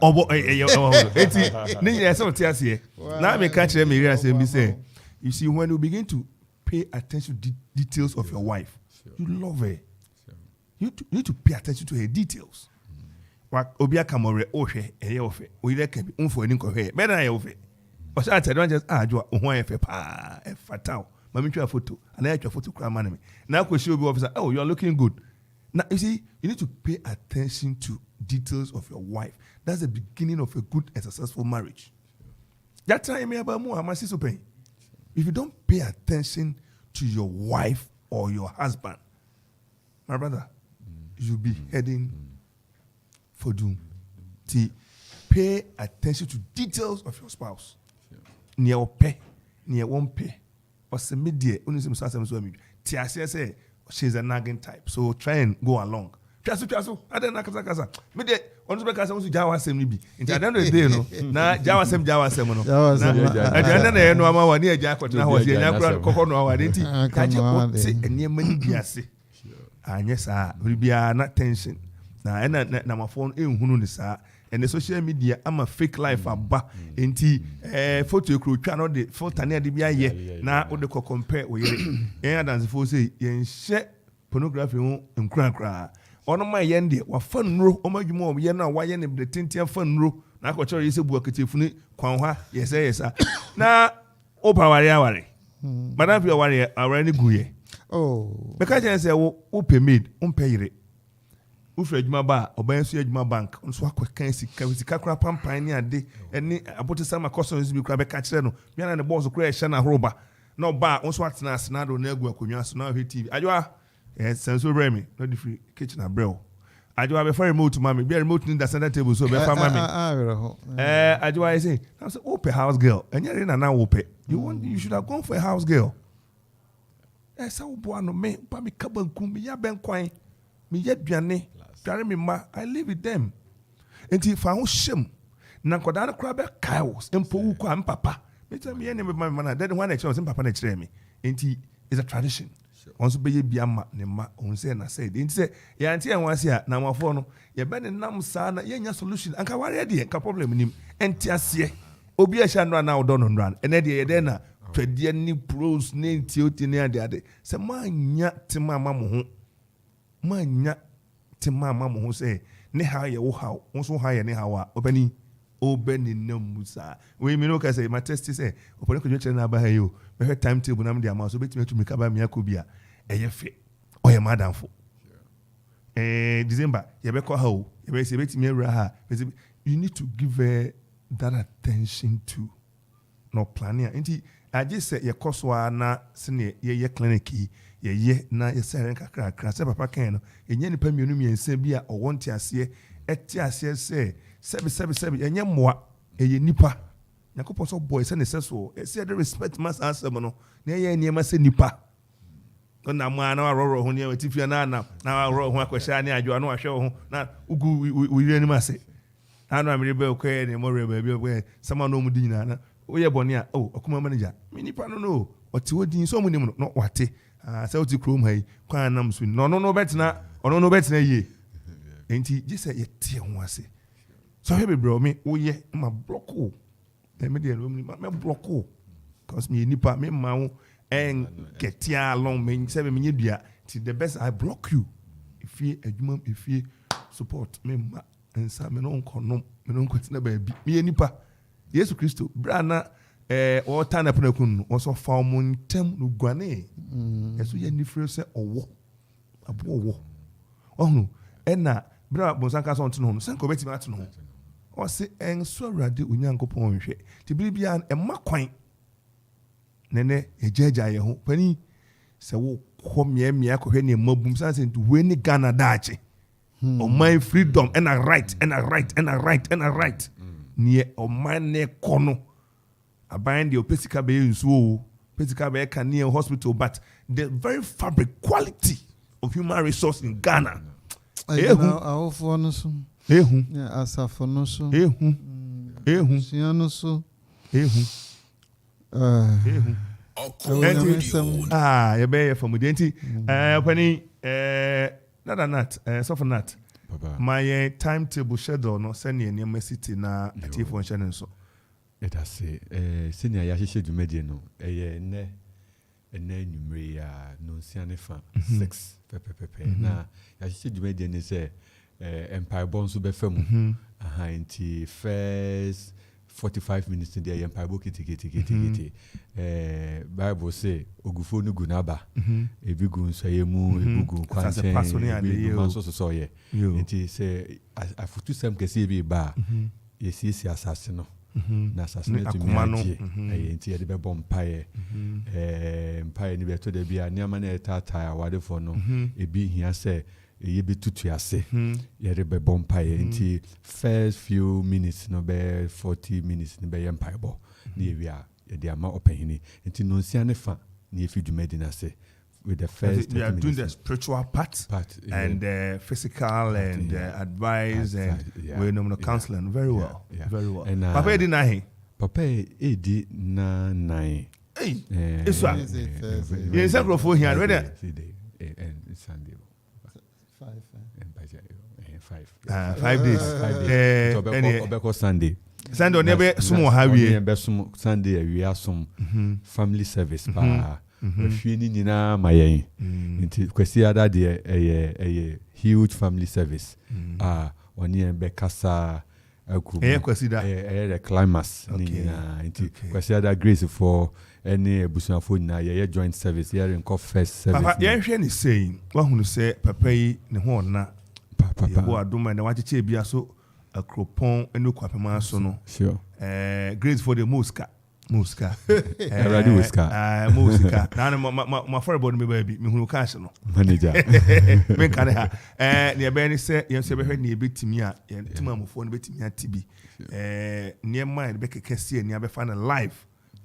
S1: obo eti ne nyina say ote ase na me ka kire me ria say me say you see when you begin to pay attention to details of your wife you love her. You need to pay attention to her details. What Obia Camore, Oshe, a yofe, we can be unfor any cohe, better I ofe. But I don't just do a fatal. Mammy, your photo, and I your photo crime enemy. Now, question will be officer, oh, you're looking good. Now, you see, you need to pay attention to details of your wife. That's the beginning of a good and successful marriage. That time, about more, my sister pay. If you don't pay attention to your wife or your husband, my brother, you'll be heading for doom. Pay attention to details of your spouse. Near pay, near one pay. Or some media, only some say she's a nagging type. So try and go along. Chasu, I don't know Kasa. Media, on the Kasa was Jawa Sem Libi. In the end of the day, no, now Jawa Sem. At the end of the day, no one near Jackpot now was the Yakura Cocono identity. And near many Biasi. And yes, will be not tension. Now, and my phone in Hununisa and the social media. I'm a fake life abba. Inti photo crew channel the photo near the BIA. Now, what the compare with and as for say, yen share pornography and crack. One of my yendi were fun row, or my more yena, why any the tintia fun row. Now, what is a work at Tifuni, Kwanha, yes, sir. Now, Opa Wari. Madame, you are warrior, already good.
S2: Oh,
S1: because I say, "Who pay me? Pay it." Who for my bar or buy my bank? On so quick can see Kakra Pampine a day, and I put some customers be crab catcher. Me and the boss of creation a roba. No bar on swat na snado nego kunya so now TV. Ajwa, yes, senso remy, not the free kitchen a bro. Ajwa be very remote to mommy, be remote in the center table so be for mommy. Ajwa I say, I say, "Ope house girl," and you're in an ope. You should have gone for a house girl. Esa ubuano me pa mi kabankum mi ya benkwan mi ya duane tware mi ma I live with them enti fa ho hyem na nkoda na kra be chaos empo wu kwa mpapa me tell me any me na that one experience mpapa na kire me enti is a tradition onso be ye bia ma ne ma on say na said enti say ya anti en wase a na mafo no ye be ne nam sa na ye nya solution anka ware de ka problem nim enti ase obi a sha no na odo no ran ene de ye de na twede ni pros ne tioti ne ade se manya timama mo ho manya timama mo ho se ne ha ye wo ha wo so ha ye ne ha wa obani namusa we me no ka say my test say oponi ko jwe na ba ha yo me timetable na me de ama so betime to me ka ba me akobia eye fe o ye madamfo December ye be ko ha o ye be se betime awura ha you need to give her that attention to no planning enti I just say your cost na senior ye clinic ye na ye say kakra say papa kan no enye nipa mienu miense bia o wonte ase eti ase say sebi enye moa ye nipa yakopon so boy say ne so e say the respect must answer no na ye niema say nipa na mo na roro ho ne wetifia na roro ho akwhya ne adwo na ahwe ho na ugu wi ni ma say anu amire be okwe ne mo re ba bi sama no mu di nyina na oye boni a Okoman manager me nipa no oti odin so mu nim no wate say oti krom hai kwan nam so no betina ono no betina ye enti just ye tie ho ase so he be bro me oye ma block o me dey no me block o cause me nipa me ma ho en get along me say me nyedua ti the best I block you if you adwuma if you support me ma ensa me no nkonom me no nkotina ba bi me nipa Yesu Kristo brana o tana pnakun o so fa mo ntem no guane yesu ye nifre se owo abo owo ohun ena bra bonsanka so nto no sanko beti ma to no o se enso awrade onyankopon hwe ti bibia e makwan nene ejeja ye ho pani se wo kɔ miamia kɔ hwe ne mabum sanse nto we ni Ghana daache o my freedom and I right. Nie o man ne kono Aban the opesika be in so pesika be can near hospital, but the very fabric quality of human resource in Ghana.
S2: Our phone so. Asafo so. Siano so.
S1: You be from Mudenti. Penny, not, so for that. My timetable schedule no send you near city na ati function so.
S5: It has say senior Yashe du media no ne numere ya no siane fa 6 pepe na Yashe du media ne say empire bon so be fam aha nti first 45 minutes in the empire book kiti Bible say ogufo no gunaba ebigu nsayemu ebigu kwanchen so ye nti say afutu sam kese bi ba yesi asase no na asase no tumi aje nti ye de be bom paye ni be to de bia ne ama na etata awade for no ebi hia say ye be tutu ase ye de be bom paye nti first few minutes no be 40 minutes ni be empire bo ni ewia ye de ama opehini nti no nsia ne fa ni efi dwumadi na se with the first
S1: we are doing the spiritual part and physical and advice and we know counseling very well. And Papa edi na he
S5: Papa edi na nine
S1: it's right you say go for here ready
S5: and Sunday
S1: 5 days
S5: Obeko Sunday
S1: never sumo hawi
S5: Sunday we are some family service pa Fini nina mayen. Nti kwesi ada de huge family service. Oni Okoman Kasa
S1: kwesi da
S5: the climax nina. Nti kwesi ada grace for any ebusuafo na ye joint service here in first service.
S1: Papa ye hwe ni saying wa hunu say papa yi ne ho na papa wo adoma na wacheche bia so akropon enu kwapema so no.
S5: Sure.
S1: Grace for the Muska. Muska. Na my foreboard me baby me hunu cash no.
S5: Manager.
S1: Me kan ha. Ne be ni say ye se be hwe ne betimi a ye tima amofo no betimi atibi. Ne mind be kekese ne be fa na live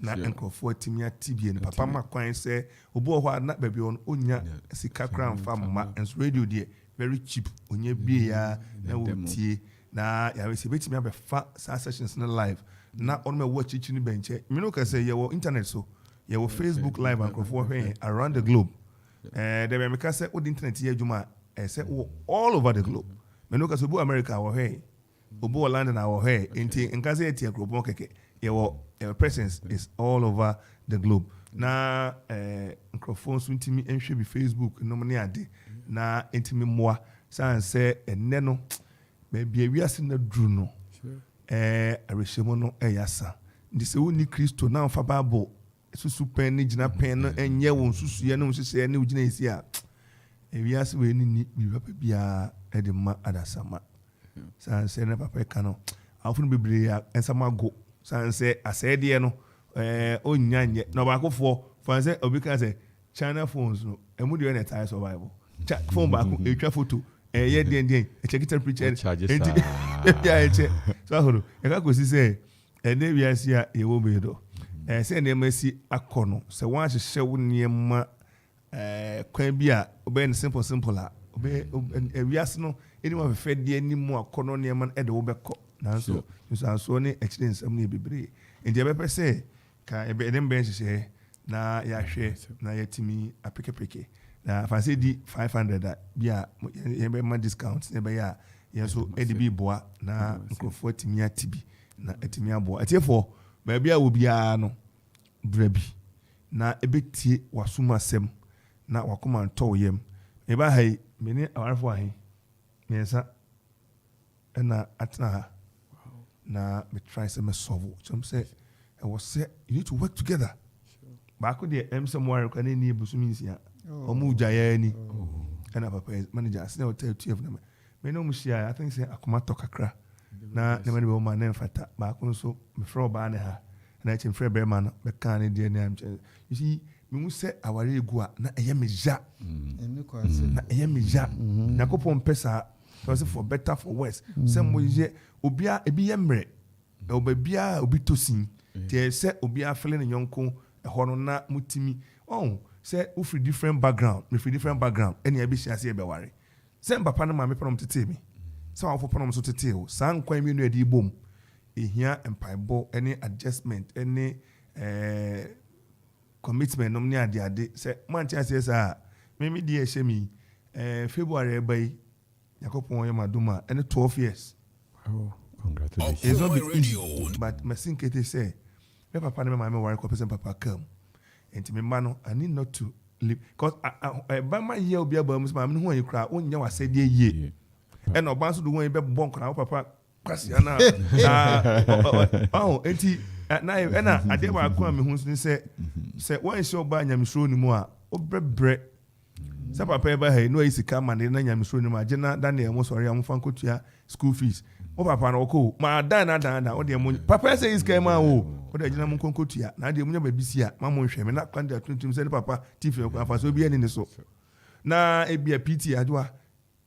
S1: na enkofo atimi atibi ne papa makwan say obo ho na baby on onya sika kran fa ma and radio there very cheap onya bie ya na wotie na ya we se betimi be fa sessions na live. Na on me watch it in the bench. Me no can say you internet so you Facebook live and crowd around the globe. There me can say the internet here juma say all over the globe. Me no can say America or hey, obo London or hey. In can say here crowd keke. Your presence is all over the globe. Na microphone so intimi enhwe bi Facebook no me ade. Na intimi moa say eneno me bia wiase na dru no. Arishemo no yasa ndi se woni Kristo na fa Bible susu pen ni gina pen no enye won susu ye no hyehyɛ ne ugina esi a ewiase we ni bi papa bia e de ma adasama san se na papa ka no afunu bebre ya ensama go san se asede no onyanye na ba kofo fan se obi ka se China phones no emu de na tie survival phone ba ko etwa photo ye den check temperature so ahoro e ka go si say ene wiase a ye wo be do say na masi akono se wan hyehyɛ wo niema kwan bi a obe simple a obe wiase no eni ma fefe de animu akono niema e de wo bɛkɔ nanso so ne actually nsam ne bebre enti e be pese ka e be dem ben hyehyɛ na ya hwɛ na yatimi apekepeke na fancy di 500 bia ye be ma discount ne be ya yeso edibi boa na nkrofo timi atibi na etimi aboa atiefo ba bia wo bia no brabi na ebetie wasuma sem na wakoma nto yem e ba hai meni awarfo ahe mensa na atna ha na me try say me solve some say I was say you need to work together ba ko de somewhere kan ni busumi nsia omu jaya ni and papa manager say o tell 2 of them me no mu share I think say akoma to kakra na ne mani be o ma na mfata ba ko so me fro ba ne ha na che mfre be ma no be kan ne de na am you see me mu say aware egu a na eye me ja na eye me ja na ko pom pesa for better for worse say mo ye obia ebi ye mre obia obi tosin Te say obi afele ne yonko ɛhɔ no na mutimi say we free different background any abi hia be ware say papa no ma me pnom tete mi say wa pnom so tete o san kwan mi no adi bom ehia empaibo any adjustment any commitment nom ne ade say man tia say sa me di e hye mi February bai yakopon ye maduma any 12 years.
S5: Oh, congratulations.
S1: It's not been easy, but my sinkete say me papa no ma me worry person papa come and me mano I need not to live because by my year obi abam ma me hu an kra onya wasede ye and oban so do won be bon kra papa kwasi ana enti na ade ba ko me hu say when show ba nyamsro ni mu a obrebre say papa e ba he no isika ma na nyamsro ni mu agena Daniel mo sori am fan kotua school fees o papa no ko ma dan o de mo papa say isika ma o de agena mo konkotua na de mo nya ba bisia ma mo hwe me na kwanda tuntum say papa tifi ko afa so bi ani ni so na e bia PT adwa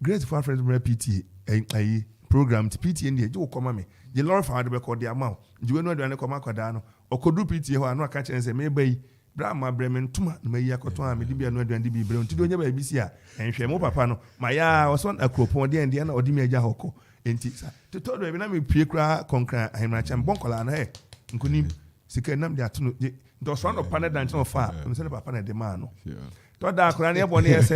S1: great for friends bra PT ayi program PT ndi je ko ma me je lord for de be ko de ama jiwe no de ne ko ma kwada no okodu PT ho anu aka chen say me bai bra ma bremen tuma na mayi akoto a me di bia no aduande bi bre nti do nya ba bisia enhwe mo papa no ma ya o so akropon de ndi na odi me agya hoko enti sa to todo e na me pie kra konkra ahemra cham bonkola na he nkuni sika nam de atono do so no panel dan chen ofa me se papa na de ma no to da akra na e bone ese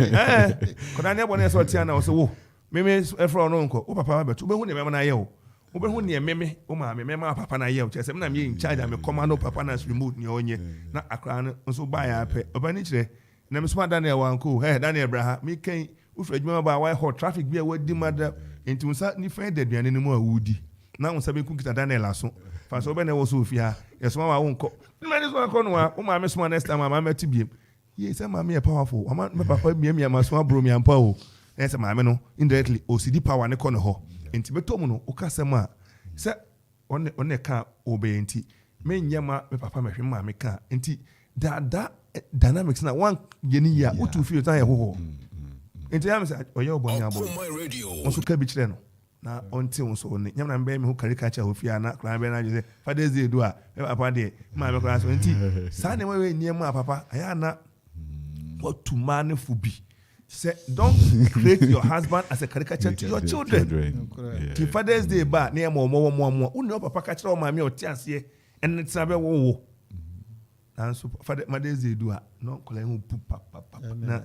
S1: kra na e bone ese o tia na o so wo meme efro no nko o papa ba betu be hu ne me na ye o wo be hu ne meme o ma me ma papa na ye o chese me na me in charge am command papa na remote ne onye na akra no nso ba ya pe obani kire na me so Daniel wanko Daniel Braha me kan ufra adwuma ba why hot traffic bia wadi mada enti unsa ni fa de aduane no mu awudi na unsa be kunkita Daniel aso fa so be na wo so ofia yeso ma wo nko me ni so akọ no a o ma me so next time ma ma tibiem ye say ma me powerful o ma me papa mia ma so abro mi ampa o ese ma me no indirectly OCD power ne kọ no ho enti beto mu no o ka sema se one ka obe enti me nyama me papa me hwe ma me ka enti da dynamics na one yeni ya utu feel tan ye ho enti am say oye obonya abo onso ka bi kire no na onti onso ne nyama na be me ho caricature ofia na kran be na je say Father's Day do a me papa de ma me kra so enti sa ne we niam papa aya na what to man fubi. Say, don't create your husband as a caricature to your children. To Father's Day, ba near more. Uno papa catch all my meal tiasie, and it's a wo. And so Father's Day do no calling papa. Na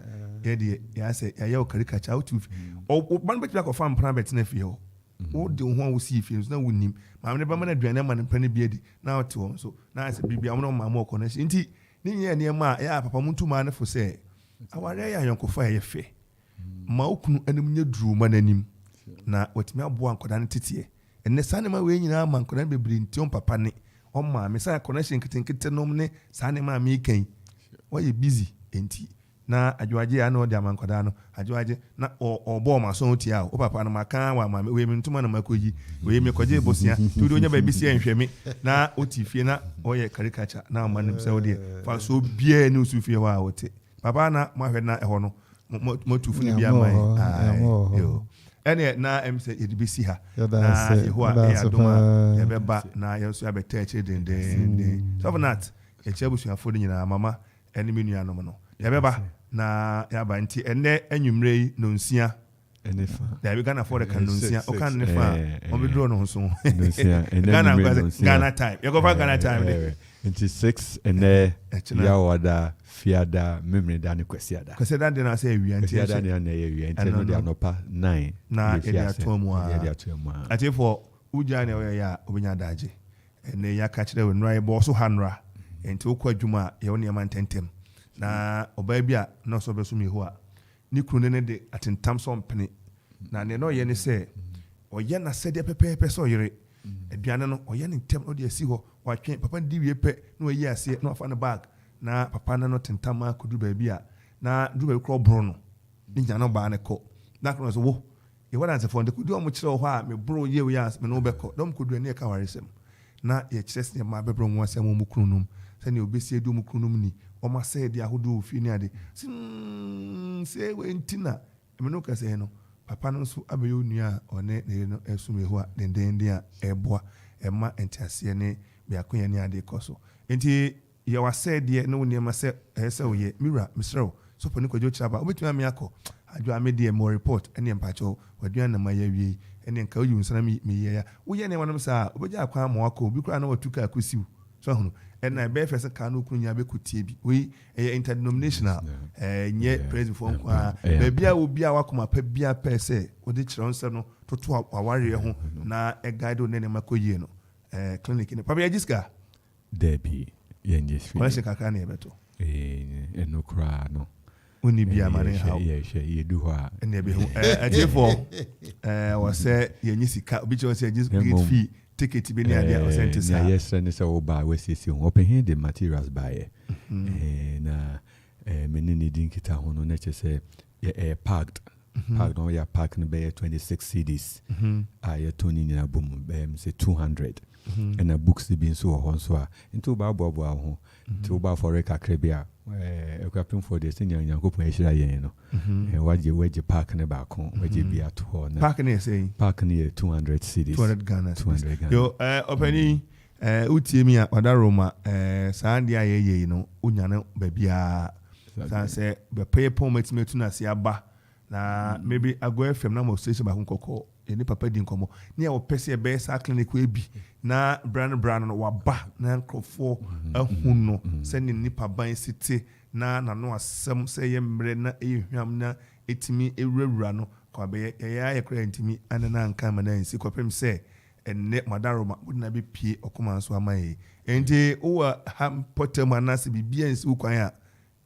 S1: ya say ya caricature out to or one bit like a farm private nephew. O de one will see films na win him. My never man aduane man penny beard now to so now I say baby I'm no more connection. Inti ni near ma ya papa muntu man for say. Aware ya yonkofa ye fe ma okunu anim nya duru mananim na watimi abo ankoda ne tete enne sane ma we nyina ma ankoda bebiri nti papa ne o ma me sa connection kitenkete nom ne sane ma me kan wo ye busy enti na adwaje ya na o de amankoda no adwaje na obo ma so tia o papa na maka wa ma we me ntuma na makoyi we me koje bosia to do nya ba bisia nhweme na otifie na o ye caricature na manim se o de fa so bia ni usufie wa wote papa na mahwe na eho no motufu ni bia mai yo ene na emse edibisi ha na eho a ya doma ya beba na ya so abeta eche den so for that eche busu afo ni nyina mama ene menu anom no ya beba na ya ba nti ene anwumre no nsia ene fa da bi Ghana for the kan no nsia o kan ne fa o bi dro no so nsia Ghana time you go for Ghana time
S5: nti 6 ene ya wada fiada memre da ne kwasiada
S1: de na say wi anti
S5: kwasiada ne na ye wi anti no de anopa 9
S1: na e dia tomu ati for uja ne ya obenya daje ene ya ka kire we nrai bo so hanra enti okwa adwuma ye woni man tentem na oba bia no so beso mi ho a ni kunu ne de atentam so mpene na ne no ye ne say oye na sede pepepe so yire aduane no oye ne ntem no de asi ho watwen papa di wie pe na oyi ase na afa ne bag na papa na no tentama kudu ba bia na du ba kro bro no ni nya no ba ne ko na kro so wo e wada se fonde kudu o mo kire ho a me bro ye we as me no be ko dom kudu ne ka waresem na ye kire se ma be bro mo asem mo kununum se ne obesi edu mo kununum ni o ma se de ahodo ofi ni ade se we ntina me no ka se no papa no so abeyo nua one ne no esum ehu a denden a eboa ema entiase ne be akonya ni ade koso enti ye wa said de no nneema se ehse oye mira misrew so poni kwajo chaba obetumi ame akọ adwo ame de mo report ene mpacho wadua na maye wie ene nka oyi nsana me ye ya wo ye ne wonom sa obeja akwa ma akọ obi kura na watuka akusiw so hono ena be fese ka no kunya be kutie bi we interdenominational nye president for kwa be bia obi a wakoma pa bia pa se odi kire nsɛ no toto aware ho na e guide o ne makoyie no clinic ne pa bia jiska
S5: Debbie yenye fi
S1: kwa se kaka na ebeto
S5: eno kra no
S1: oni bia mane ha
S5: ye du ha
S1: ene be ho ajefo was say yenye sika obi che was just great fee ticket be near there authentic
S5: na yes ne se wo ba we sisi ho open here the materials buy na menini din kita ho no na che se packed no ya pack no be 26 CDs ya toni ni na bom be say 200 and a books be so ho so a into ba bo ho to ba for kakra bia equipment for the senior yankopon ehira yen no waje pack ne ba ko waje bia to ho na
S1: pack ne say
S5: pack ne 200 CDs
S1: 200 Ghana yo openi utiemi a odaroma saandi ayeye no unyane ba bia san say be pay permit metu na se aba na maybe ago FM na mo station ba nkoko eni papa di nkomo ne wo pese be sa clinic we bi na brand no waba na nkrofo ahuno se ne nipa ban site na no asem se ye mre na ehwam na etimi ewurawura no kwa be ye kra ntimi anana nka ma na nsi kopem se enne madaroma na be pie Okoman so amaye enti wo ha potem anase bibia nsi ukwan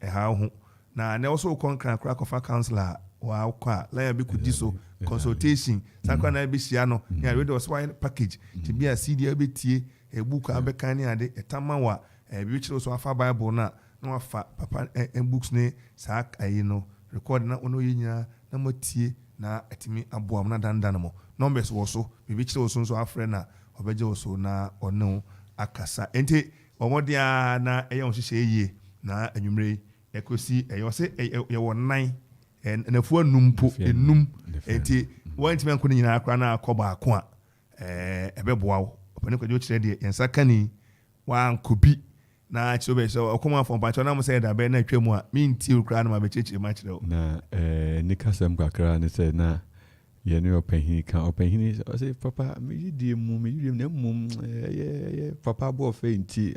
S1: a ha ho na ne wo so konkran kra kofa counselor wa kwa la be kudi so consultation sakwa na be hia no ya ready was wine package to be a CD abetie e book abeka ne ade etama wa bi chiro so afa bible na afa papa books ne sak ayi no record na ono yinya na matie na atimi aboam na dandan mo numbers wo so bi chiro so afre na obeje wo so na ono akasa enti omodia na eya ohihye yie na anwumre ekosi eyo se ewo 9 na fu anumpo enum enti wanti man ko nyina akra na akoba ako a ebeboa wo opane kwajo kire de yensa kani wa nkobi na chibe so Okoman fon pancho na mo say da be na twemu a minti ukra na ma be cheche ma kire wo
S5: na nikasem kakra ne say na ye ne opahini say papa me di mu na mum papa bo fenti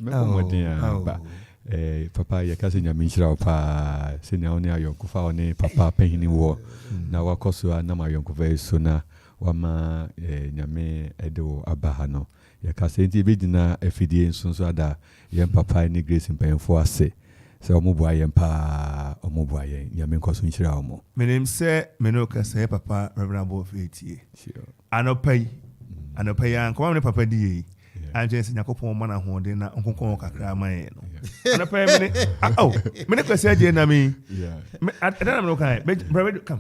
S5: me ko modin a ba papa ya kasi nya minchira pa senia oni ayonku fa oni papa pehini wo na wakoso na mayonku ve so na wama nyame edo abaha no ya kasi enti bedina afidie nso ada ye papa ni grace mpenfo ase se omubu ayen pa omubu ayen nyame nkoso nchira omo
S1: menim se menoka se papa reverend bo fetie anopai an ko ne papa die anje se nyakopon ma na hode na nkonkon kakra amaye no anopai mene kwese aje na me adana me no kai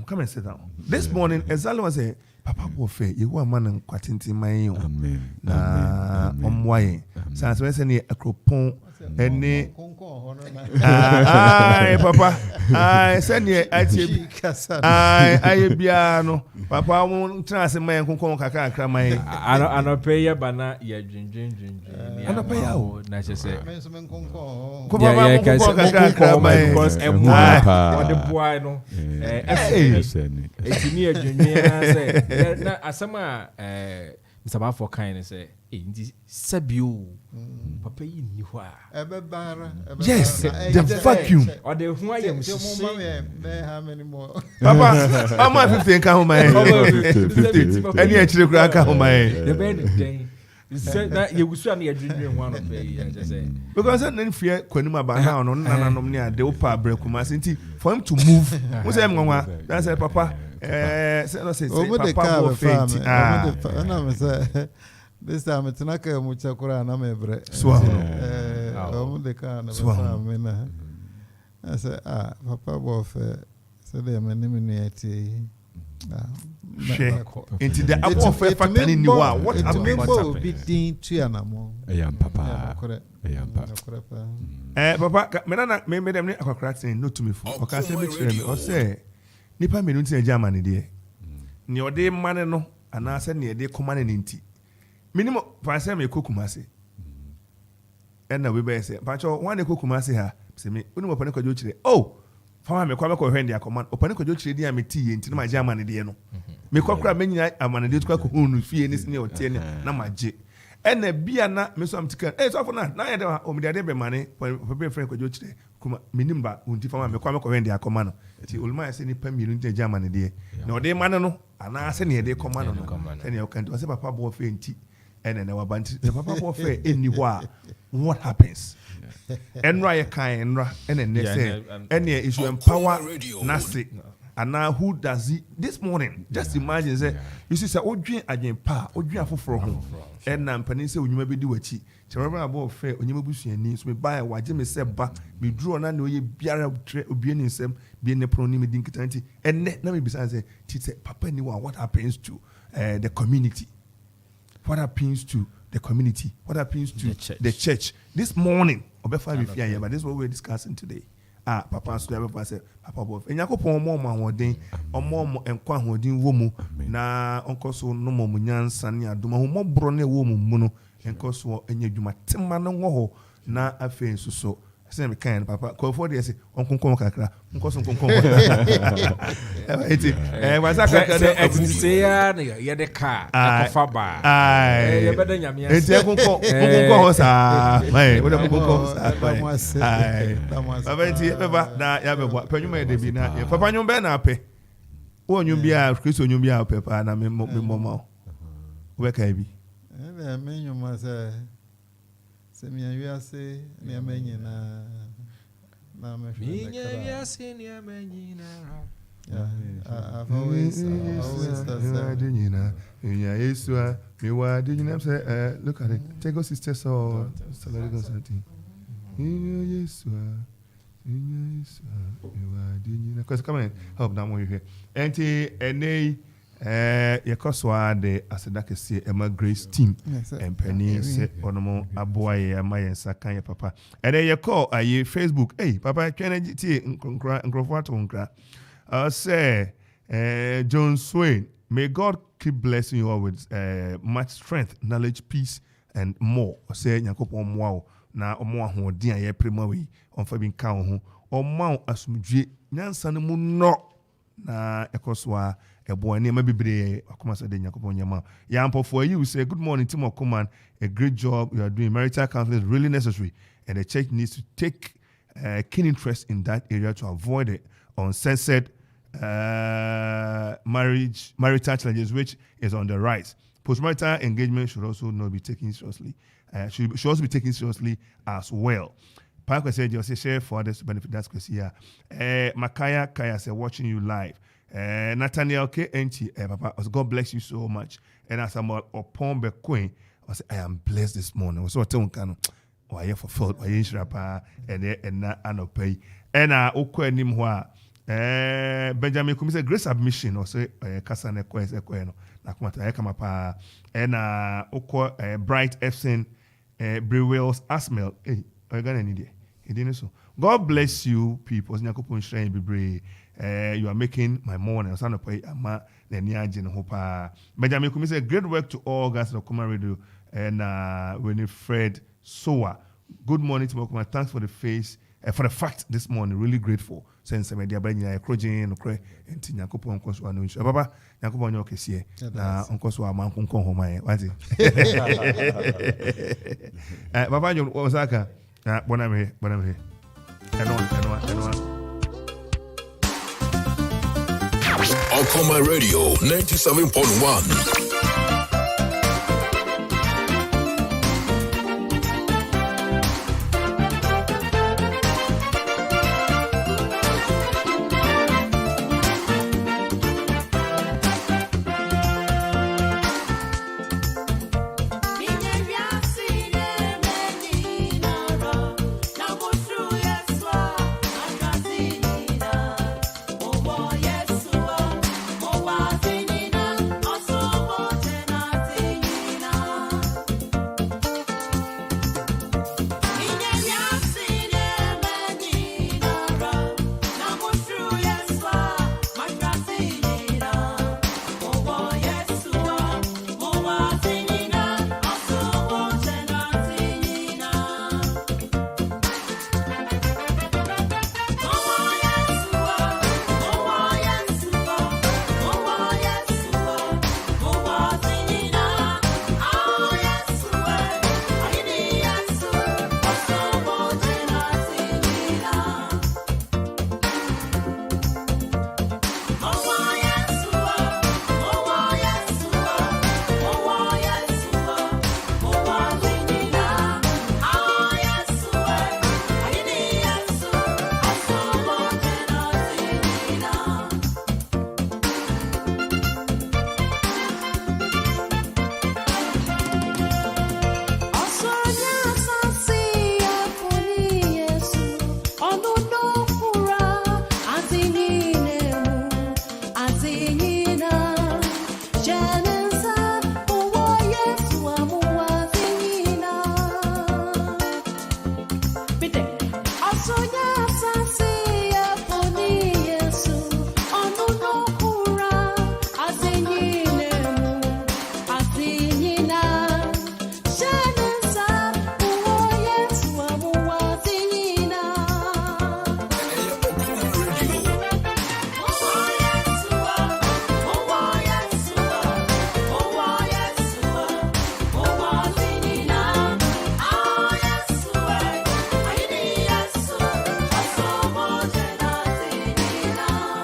S1: come and sit down this morning exactly was a papa bo fe yehu amana nkwatenti man yo
S5: amen
S1: na omwaye sanse se ne akropon ene papa sene atie ai bia no papa mo trans man konkon kakra man
S6: anope ye bana ya dwendwen
S1: anope ya o
S6: na chese
S2: menso men konkon
S1: ko papa mo konkon kakra man
S6: because what the boy no etini ya dwendwen say na asama Mr. for kind say ndi sabio papa yi ni ho a
S2: ebebara
S1: yes the vacuum
S6: or the who I am
S2: how many more
S1: papa am 15 ka ho man 50 any actually kura ka ho man
S6: the bed den say that you gusu na yadwendwen one of the just say
S1: because then fear kwanuma ba na no nananom ne ade opa brekuma senti for him to move we say nwa that say papa say no say papa go faint
S2: na me say this time it's not a mucha kura na mebre
S1: so
S2: the car na me na I say papa go fe say the man ni ati
S1: into the apple for fatani ni wa what
S2: happened be din tuanamo
S5: papa
S1: papa me dem ni akwakra tin no to me for o ka say be kire me o say nipa menu tin agama ne de ni ode mane no ana say ne de komane ne nti minimo pa say me kokumase ɛna we bɛyɛ sɛ pacho one ko kuma se ha se me unu opane kwajo chire oh fama me kwa me ko hwende akoma opane kwajo chire di a me ti ye nti na magye amane de no me kwakura me nyina amane de tukwa ko hunu fie ni sine otie ni na magye ɛna bia na me so am tika so afo na yɛ de o me de be mane pe friend kwajo chire kuma minim ba unti fama me kwa me ko hwende akoma no ti ulma se ni pa miru nti agye amane de na ode mane no ana se ne de koma no se ne o kan to se papa bo fe nti ɛna na wabanti the papa bo fe eni ho a what happens enra ye kan enra ene ne say ene is to empower nasi and now who does it this morning just imagine say you see say odwen agyen pa odwen afoforo ho ena mpanin say onyuma bedi wachi chebaba abo fe onyuma busuani so me buy waje me say ba me draw na oye biara obie ni nsem bie ne pro ni me din kitanti ene na me bisa say tite papa ni what happens to the community. What happens to the community? What happens to the church? This morning, but this is what we're discussing today. Papa, so Papa said, Papa, both. And Yakopon more holding, or more and qua holding woman. Na uncle so no more munyan sanya, duma more brony woman mono, and coso and you do timano na a face so. Same kind, Papa. Call for the Uncle Concacra, Uncle Concon. Was that
S6: say, yeah, the car, Faba.
S1: Aye, better than me. It's a Uncle Cosa. Hey, what a Uncle Cosa. Aye, that Yabba, Penuma de Bina, Papa, you better pay. Oh, you be a Christian, you be a pepper, and I'm a momo. Where can I be?
S2: I mean, you must say. Semi you say near many na me I've always look at it. Take us sisters or salary something. Because come in, help that one here. And Yakoswa de Asadaka say Emma Grace team and Penny say Onomo Aboye Amaya Sakanya Papa. And then you call a Facebook, hey Papa Kennedy T and Grofat say John Swain, may God keep blessing you all with much strength, knowledge, peace, and more. Say Yakopo Mwao na Omo ho dia ye premawi on Fabin Cow ho or Mount Asumji Nansan no na Ekoswa. A boy name maybe Okoman said Yakopon Yampo for you say good morning, Tim Okoman. A great job you are doing. Marital counseling is really necessary, and the church needs to take keen interest in that area to avoid it uncensored marital challenges, which is on the rise. Postmarital engagement should also not be taken seriously. Should also be taken seriously as well. Parker said, "You say share for others to benefit." That's Chrisia. Makaya Kaya said, "Watching you live." Nathaniel K. Enchi, Papa, God bless you so much. And as I'm upon the queen, I say, I am blessed this morning. So I tell you, I am fulfilled. I am shrapa, and not pay. And Oko Nimwa, Benjamin Kumi say, grace admission, or say, Kasa ne Kwes Equeno, Nakamata Ekamapa, and Oko Bright Epson, Brewells Asmel. Hey, I got an idea. He didn't so. God bless you, people. Nyakopon Shrine Bibre. You are making my morning. Benjamin Kumi said, great work to all guys at Okoman Radio and Winifred Soa. Good morning to Okoman. Thanks for the face, for the fact this morning. Really grateful. Since I'm a bring a crojin, and Tinyakopo Uncoswa no issue. Baba, Yakopo no case here. Now, Uncoswa man can come home. What is it? Baba, you Osaka. Boname.
S3: Okoman Radio 97.1.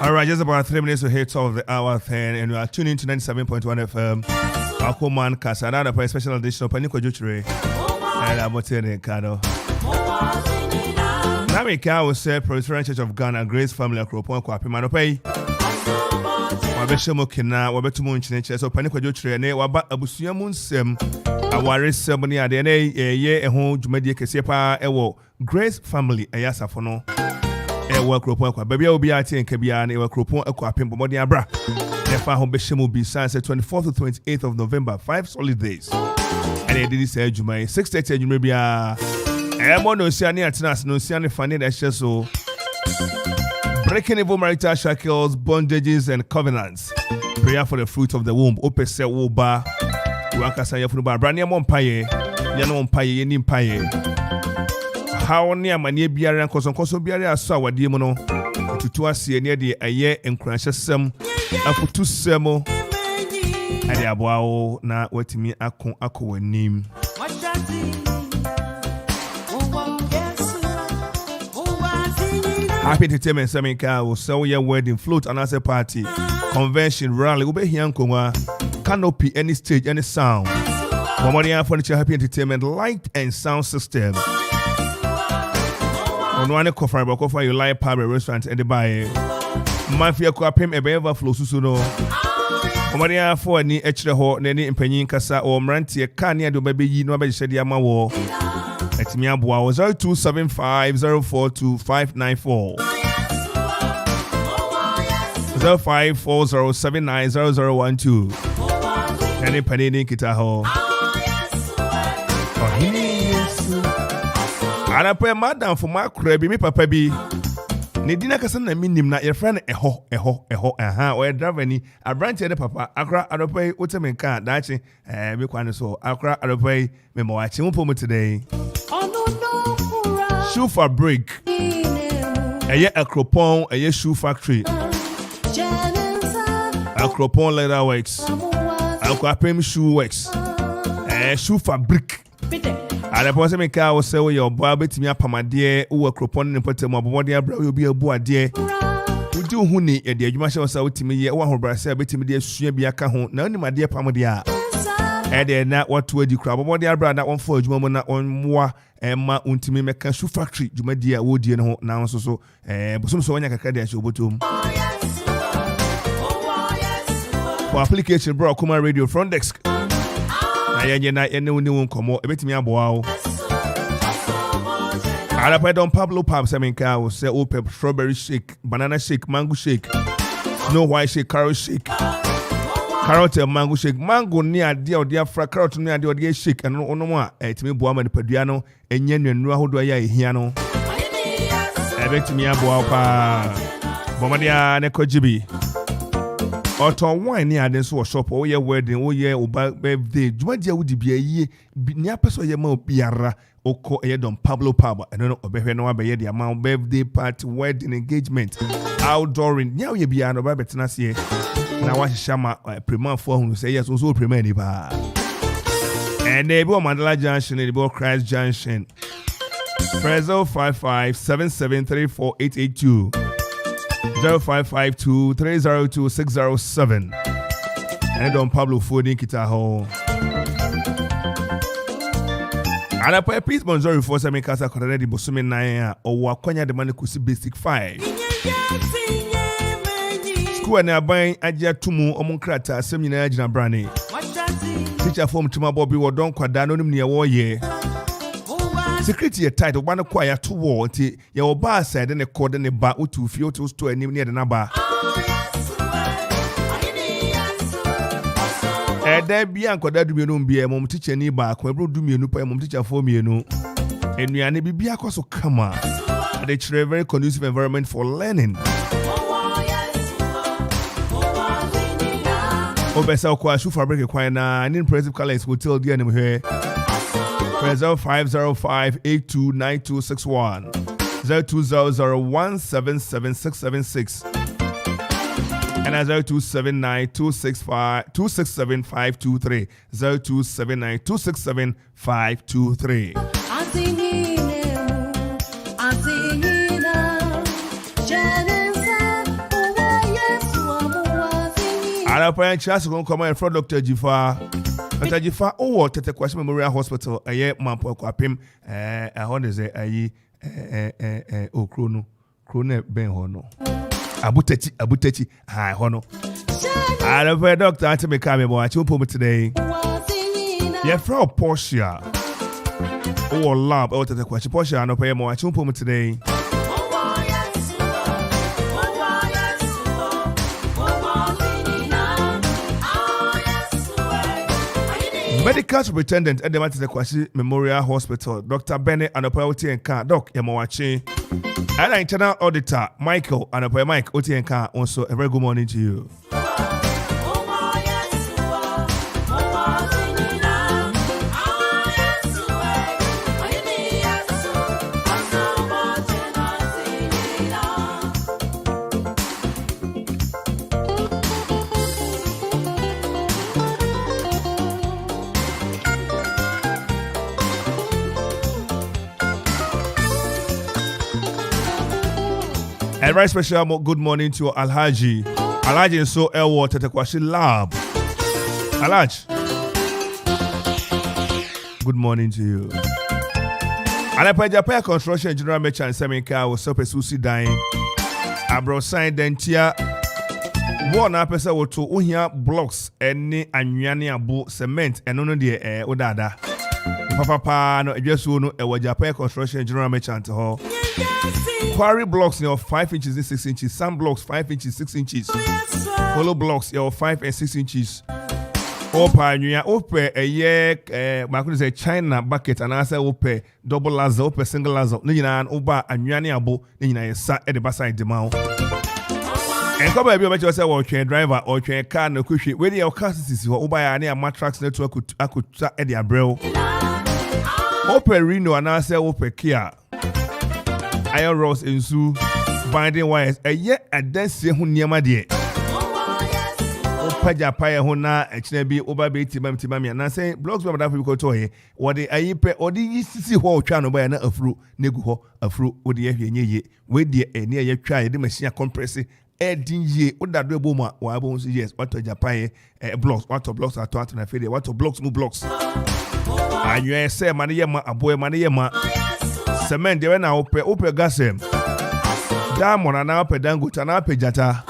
S1: All right, just about 3 minutes to hit 12 of the hour 10, and we are tuning to 97.1 FM. Okoman Kasa, another special edition of Paniko Jutre. And I'm telling Kado. Namika will say Presbyterian Church of Ghana, Grace Family, Akropon, Kwapimano Pay. Wabeshamo Kina, Wabetumun Chinech, so Paniko Jutre, and Waba Abusiamun Sem, a warrior ceremony at the end, a year, a home, Jumedia Kesepa, Ewo, Grace Family, a Yasafono. Ewa Kropon kwa baby obi ati nkebia na ewa Kropon akwa pembo modi abra. Nefa ho behemu bi sanse 24th to 28th of November, 5 solid days. And they did this Jumai 6:30 Jumai bia. Emo no sia ni atenas no sia ni fani da so. Breaking evil marital shackles, bondages and covenants. Prayer for the fruit of the womb. Opese wo ba. Wakasa ya funu ba brania mo mpaye. Ya no mpaye ye ni mpaye. How near many biara and Koson biara saw what demono to Tuasia near the aye and crash some afutu semo and the aboao na what me ako name. Happy entertainment Samika will sell your wedding, float and as a party, convention, rally, ube hiankoma, canopy, any stage, any sound. Momonia Furniture Happy Entertainment light and sound system. On one coffee, you like pub restaurant and the buy. Mafia Quapim, a beaver flow susuno. Omaria for any extra hot, Nenny and Penny Kasa or Mrantia Kanya do baby, no baby said Yama war. At me up 0275 042 594 0540790012. Any penny Kitaho. And I pray madam for my crabby, me papa be. Nedina Cassan and minim na your friend or a driver a branch of the papa, Accra, I don't pay Utamin car, Dachi, and me quite so. Accra, I don't pay me more Chimpo today. Shoe fabric, a year Akropon, a year shoe factory, Akropon leather works, Aquapim shoe works, a shoe fabric. And the person car will say, your barber to me up, my dear, who are Cropon and put them up, what dear will be a boy, dear. We do honey, a dear, you must also to me, one who brass, a bit to me, dear, she be a cajon, none, my dear Pamadia. And then not what to the crab, what dear brother, one for woman, on more, and my ultimate make a shoe factory, you my dear, would you know now so, but some so I can show to for application, bro, Okoman Radio front desk. I know come a bit me a bow. I put on Pablo Pabs, I mean, cow, say open strawberry shake, banana shake, mango shake, no white shake, carrot shake, carrot and mango shake, mango near dear fra carrot near dear shake, and no more at me, Boam and Padiano, and Yen and Raho do I hiano. I bet me a bow pa Bomadia Nekojibi. Auto wine near this was shop, oh, yeah, wedding, oh, yeah, or birthday. Jumadia would be a year, near person, your mouth, Piara, or call a don Pablo Paba. I don't know, obey no obey the amount birthday party, wedding engagement, outdooring. Now you be an over Betanasi. Now, I shama prima for who say yes, also prima. And they go Mandela Junction, they go Christ Junction. Prezo 5577348882. 0552-302-607 and on Pablo Fooding Kitaho. And I pay peace bonjour for some Casa Corredi Bosumin Naya or Wakonya the Manikusi Basic 5. School and buying Aja Tumu Omonkrata, Seminar Jina Brani. Teacher form to my Bobby or Don Quadano near war year. Security title one acquire 2 war till your bar said and a cord and a bar to feel to store and near the number. And there be uncle that do me be a mom teacher nearby, who do me no poem teacher for me, no. And we are never be a course of comma. And it's a very conducive environment for learning. Obesa kwa shoe fabric kwa na an impressive colors will tell the enemy here. 0505829261 0200177676 and 0279267523 0279267523. Anapaya chance go come in from Dr. Jifa. Dr. Jifa o Tete Kwasi Memorial Hospital aye mampo kwapem ehon is ayi o krono ben hono. Abuteti hono. Anapaya doctor Antime Kame mo achi upom today. Ye from Portia. O lab o Tete Kwasi Portia anapaya mo achi upom today. Medical Superintendent at the Matete Kwasi Memorial Hospital, Dr. Bennett Anopa Otienka, Doc Yamawachi, and Internal Auditor Michael Anopa Mike Otienka. Also, a very good morning to you. A very special good morning to Alhaji. Alhaji is so Elwo Tete Kwasi Lab. Alhaji, good morning to you. Anapaya Construction General Merchant Seminka was so Susi dying. Abro sign dentia. One apesa woto uhia blocks any annuani abu cement and no de odada. Papa no ejesu no e Japaya Construction General Merchant ho. Quarry blocks your 5 inches and 6 inches. Sand blocks 5 inches, 6 inches. Hollow blocks your 5 and 6 inches. Opa nyua ope a year makunu say China bucket and answer ope double lazo ope single lazo. Ne nyina oba anwani abo ne nyina yesa e de basa de ma. Enko ba bi o mecho say wo twen driver or twen car na kuhwe we dey o car sisi ho oba ya na matrax network akuta e de abrel. Ope Reno and answer ope Kia. Iron rods insu binding wires a dance hu niema de opaja paye ho na ekina bi oba be timam na say blocks we that people to here what the ayipe odi yisisi ho otwa no ba na afru negu ho afru odi ahwe nyeye we de ene ye twa ye de machine compress edin ye odado ebo mu wa abo so yes what to japan blocks what to blocks at na fede what to blocks mu blocks anyo say mane ye ma aboy mane ye ma cement de na ope gasem diamond na ope dangote na ope jata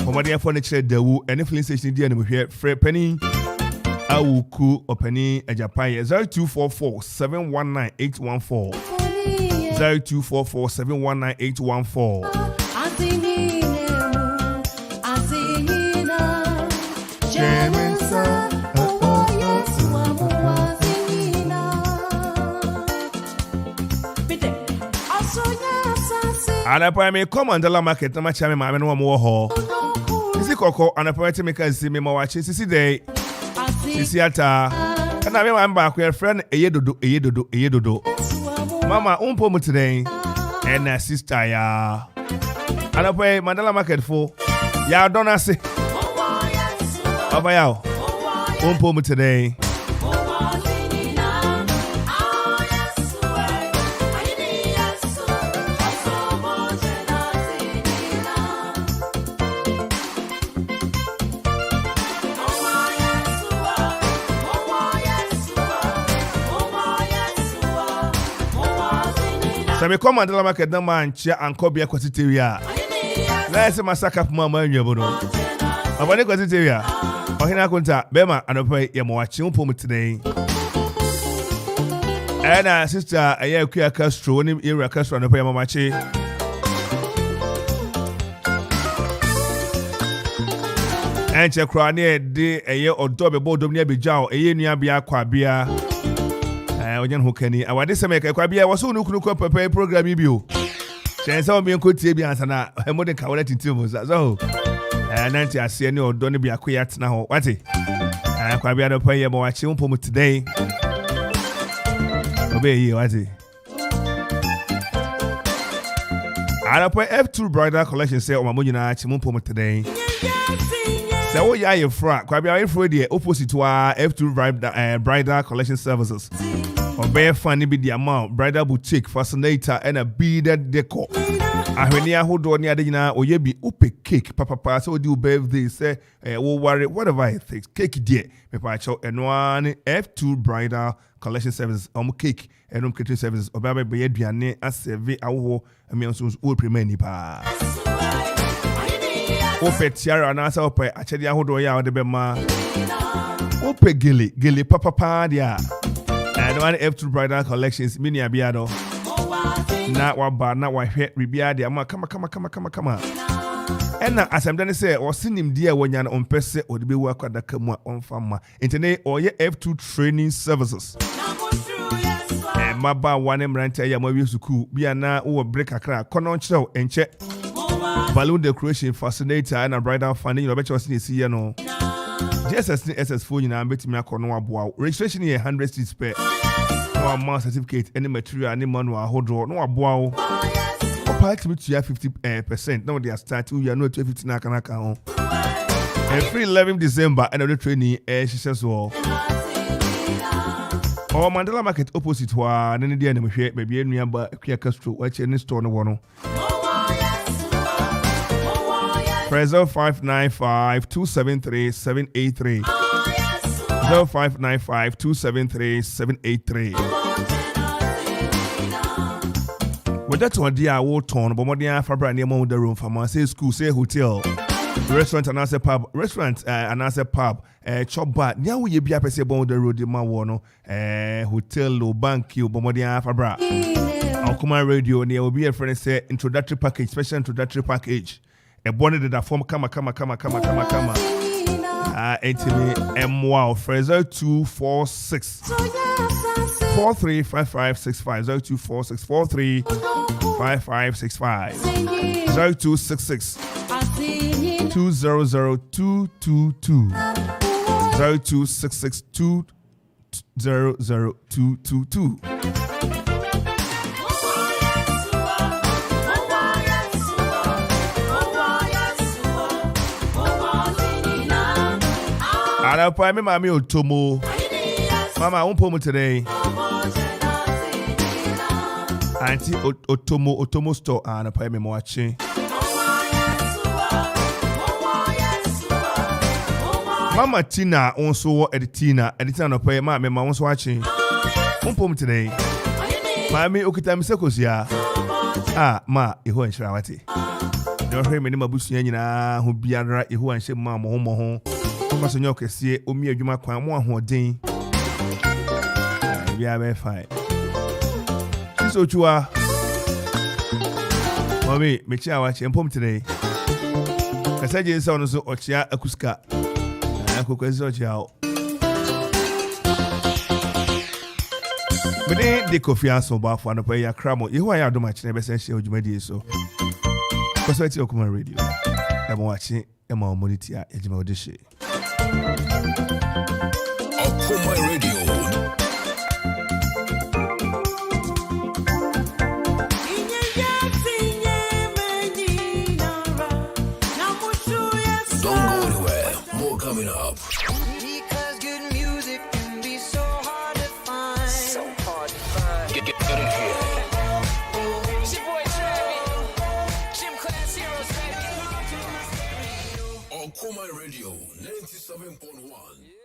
S1: omade afọ ne kire dawu any filling station dia na mohwe free penny awuku openi ajapan 0244 719 814 0244 719 814 Anapa me come on the market na macha me ma me no mo ho. Sisi koko anapa te me ka si me ma wa chi sisi dey. Sisi ata. Na me ma ba ko friend eyedodo. Mama umpo mu today. And sister ya. Anapa Mandela market for. Ya don ase. Baba ya. Umpo mu today. So me come Mandela market na man chia ankobia kwasiteria. Na ese masaka puma manwe no. Abane kwasiteria. Ohina kunta bema anopa ye mo wachi upom today. And sister aye kuya Castro ni area Castro anopa ye mamachi. Enche kra ne de aye odo be bodom ne abejao aye nua bia kwa bia. Onyan hokani awade semeka kwa bia waso nukunu kwa papa program bi o chense o mi enkotie bi ansa na emode ka wala tintim so nanti ase ne odo ne bia koya tena ho wate kwa bia do pa ye mo wachi upom today obeyi wate Anapa F2 Bridal Collection say o mamonyi na achi upom today so wo ya ye fra kwa bia ye fra de opposite wa F2 Bridal Collection Services Obey funny be the amount, bridal boutique, fascinator, and a beaded decor. ahwenia ahodo ne ade nyina oye bi upe cake papa so di birthday say wo worry whatever it takes cake die me pa cho eno an F2 bridal collection services cake enum catering services obaba be aduane aseve awo amianso o premier ni pa upe tiara na asa upe achede ahodo ya ode be ma upe gele papa dia eno an F2 bridal collections mini abiado na waba na wahwe ribia de ama kama ena asemdane say o sinim dia wonya na ompese odibewu akwadaka mu a onfama intene oye F2 training services maba wane mrante ya mawi suku bia na wo break akra kono nchew enche balloon decoration fascinator na bridal funding no beche osine si ye no JSS SS4 nyina betimi akono aboa registration here 100 cities per one certificate any material any manual hold no aboa o part to 50%. Now they are starting. We are not 250 na kanaka on. Every 11 December, another training. She says so. Our Mandela Market opposite wa nene dia na mhwe baby enu aba Kia Castro watch any store no wono. Prezo 595-273-783. 0595-273-783. With that one, dear old town, but more than Fabra near the room from say school, say hotel, restaurant, and answer pub, chop bar. Now we be up say about the road, the Mawono, hotel, low bank, you, but more than Fabra. Okoman Radio, there will be a friend say introductory package, special introductory package. A bonnet that form come. MWOW, Fraser 246 435565 0246 435565 0266 200222 0266 200222. I pay me mama Otomo. Mama, I won't pull me today. Auntie Otomo store and I pay me watching. Mama Tina also editina no pay mama was watching. Won't pull me today. Mami okita sekosia. Ma iho enshrawati. No hear me name abusu nyina ho biara iho anhye mama ho. Because you can see Omi Adwuma kwan mo ahoden. We are very fine. So chua. Mommy, me chia wa chempom today. Kasa je so no so ochia akuska. Akokwazi ochia. Me de Kofi Ansong Baffour no pa ya kramo. Yehu aya adoma kire be se hye odwumadi so. Because it's Okoman Radio. Emo wachi emo monitor ejima odishe.
S3: Okoman Radio. Don't go anywhere. More coming up.
S7: Because good music can be so hard to find.
S3: Get in here.
S7: It's your boy Travis. Gym Class Heroes, baby.
S3: Okoman Radio 97.1.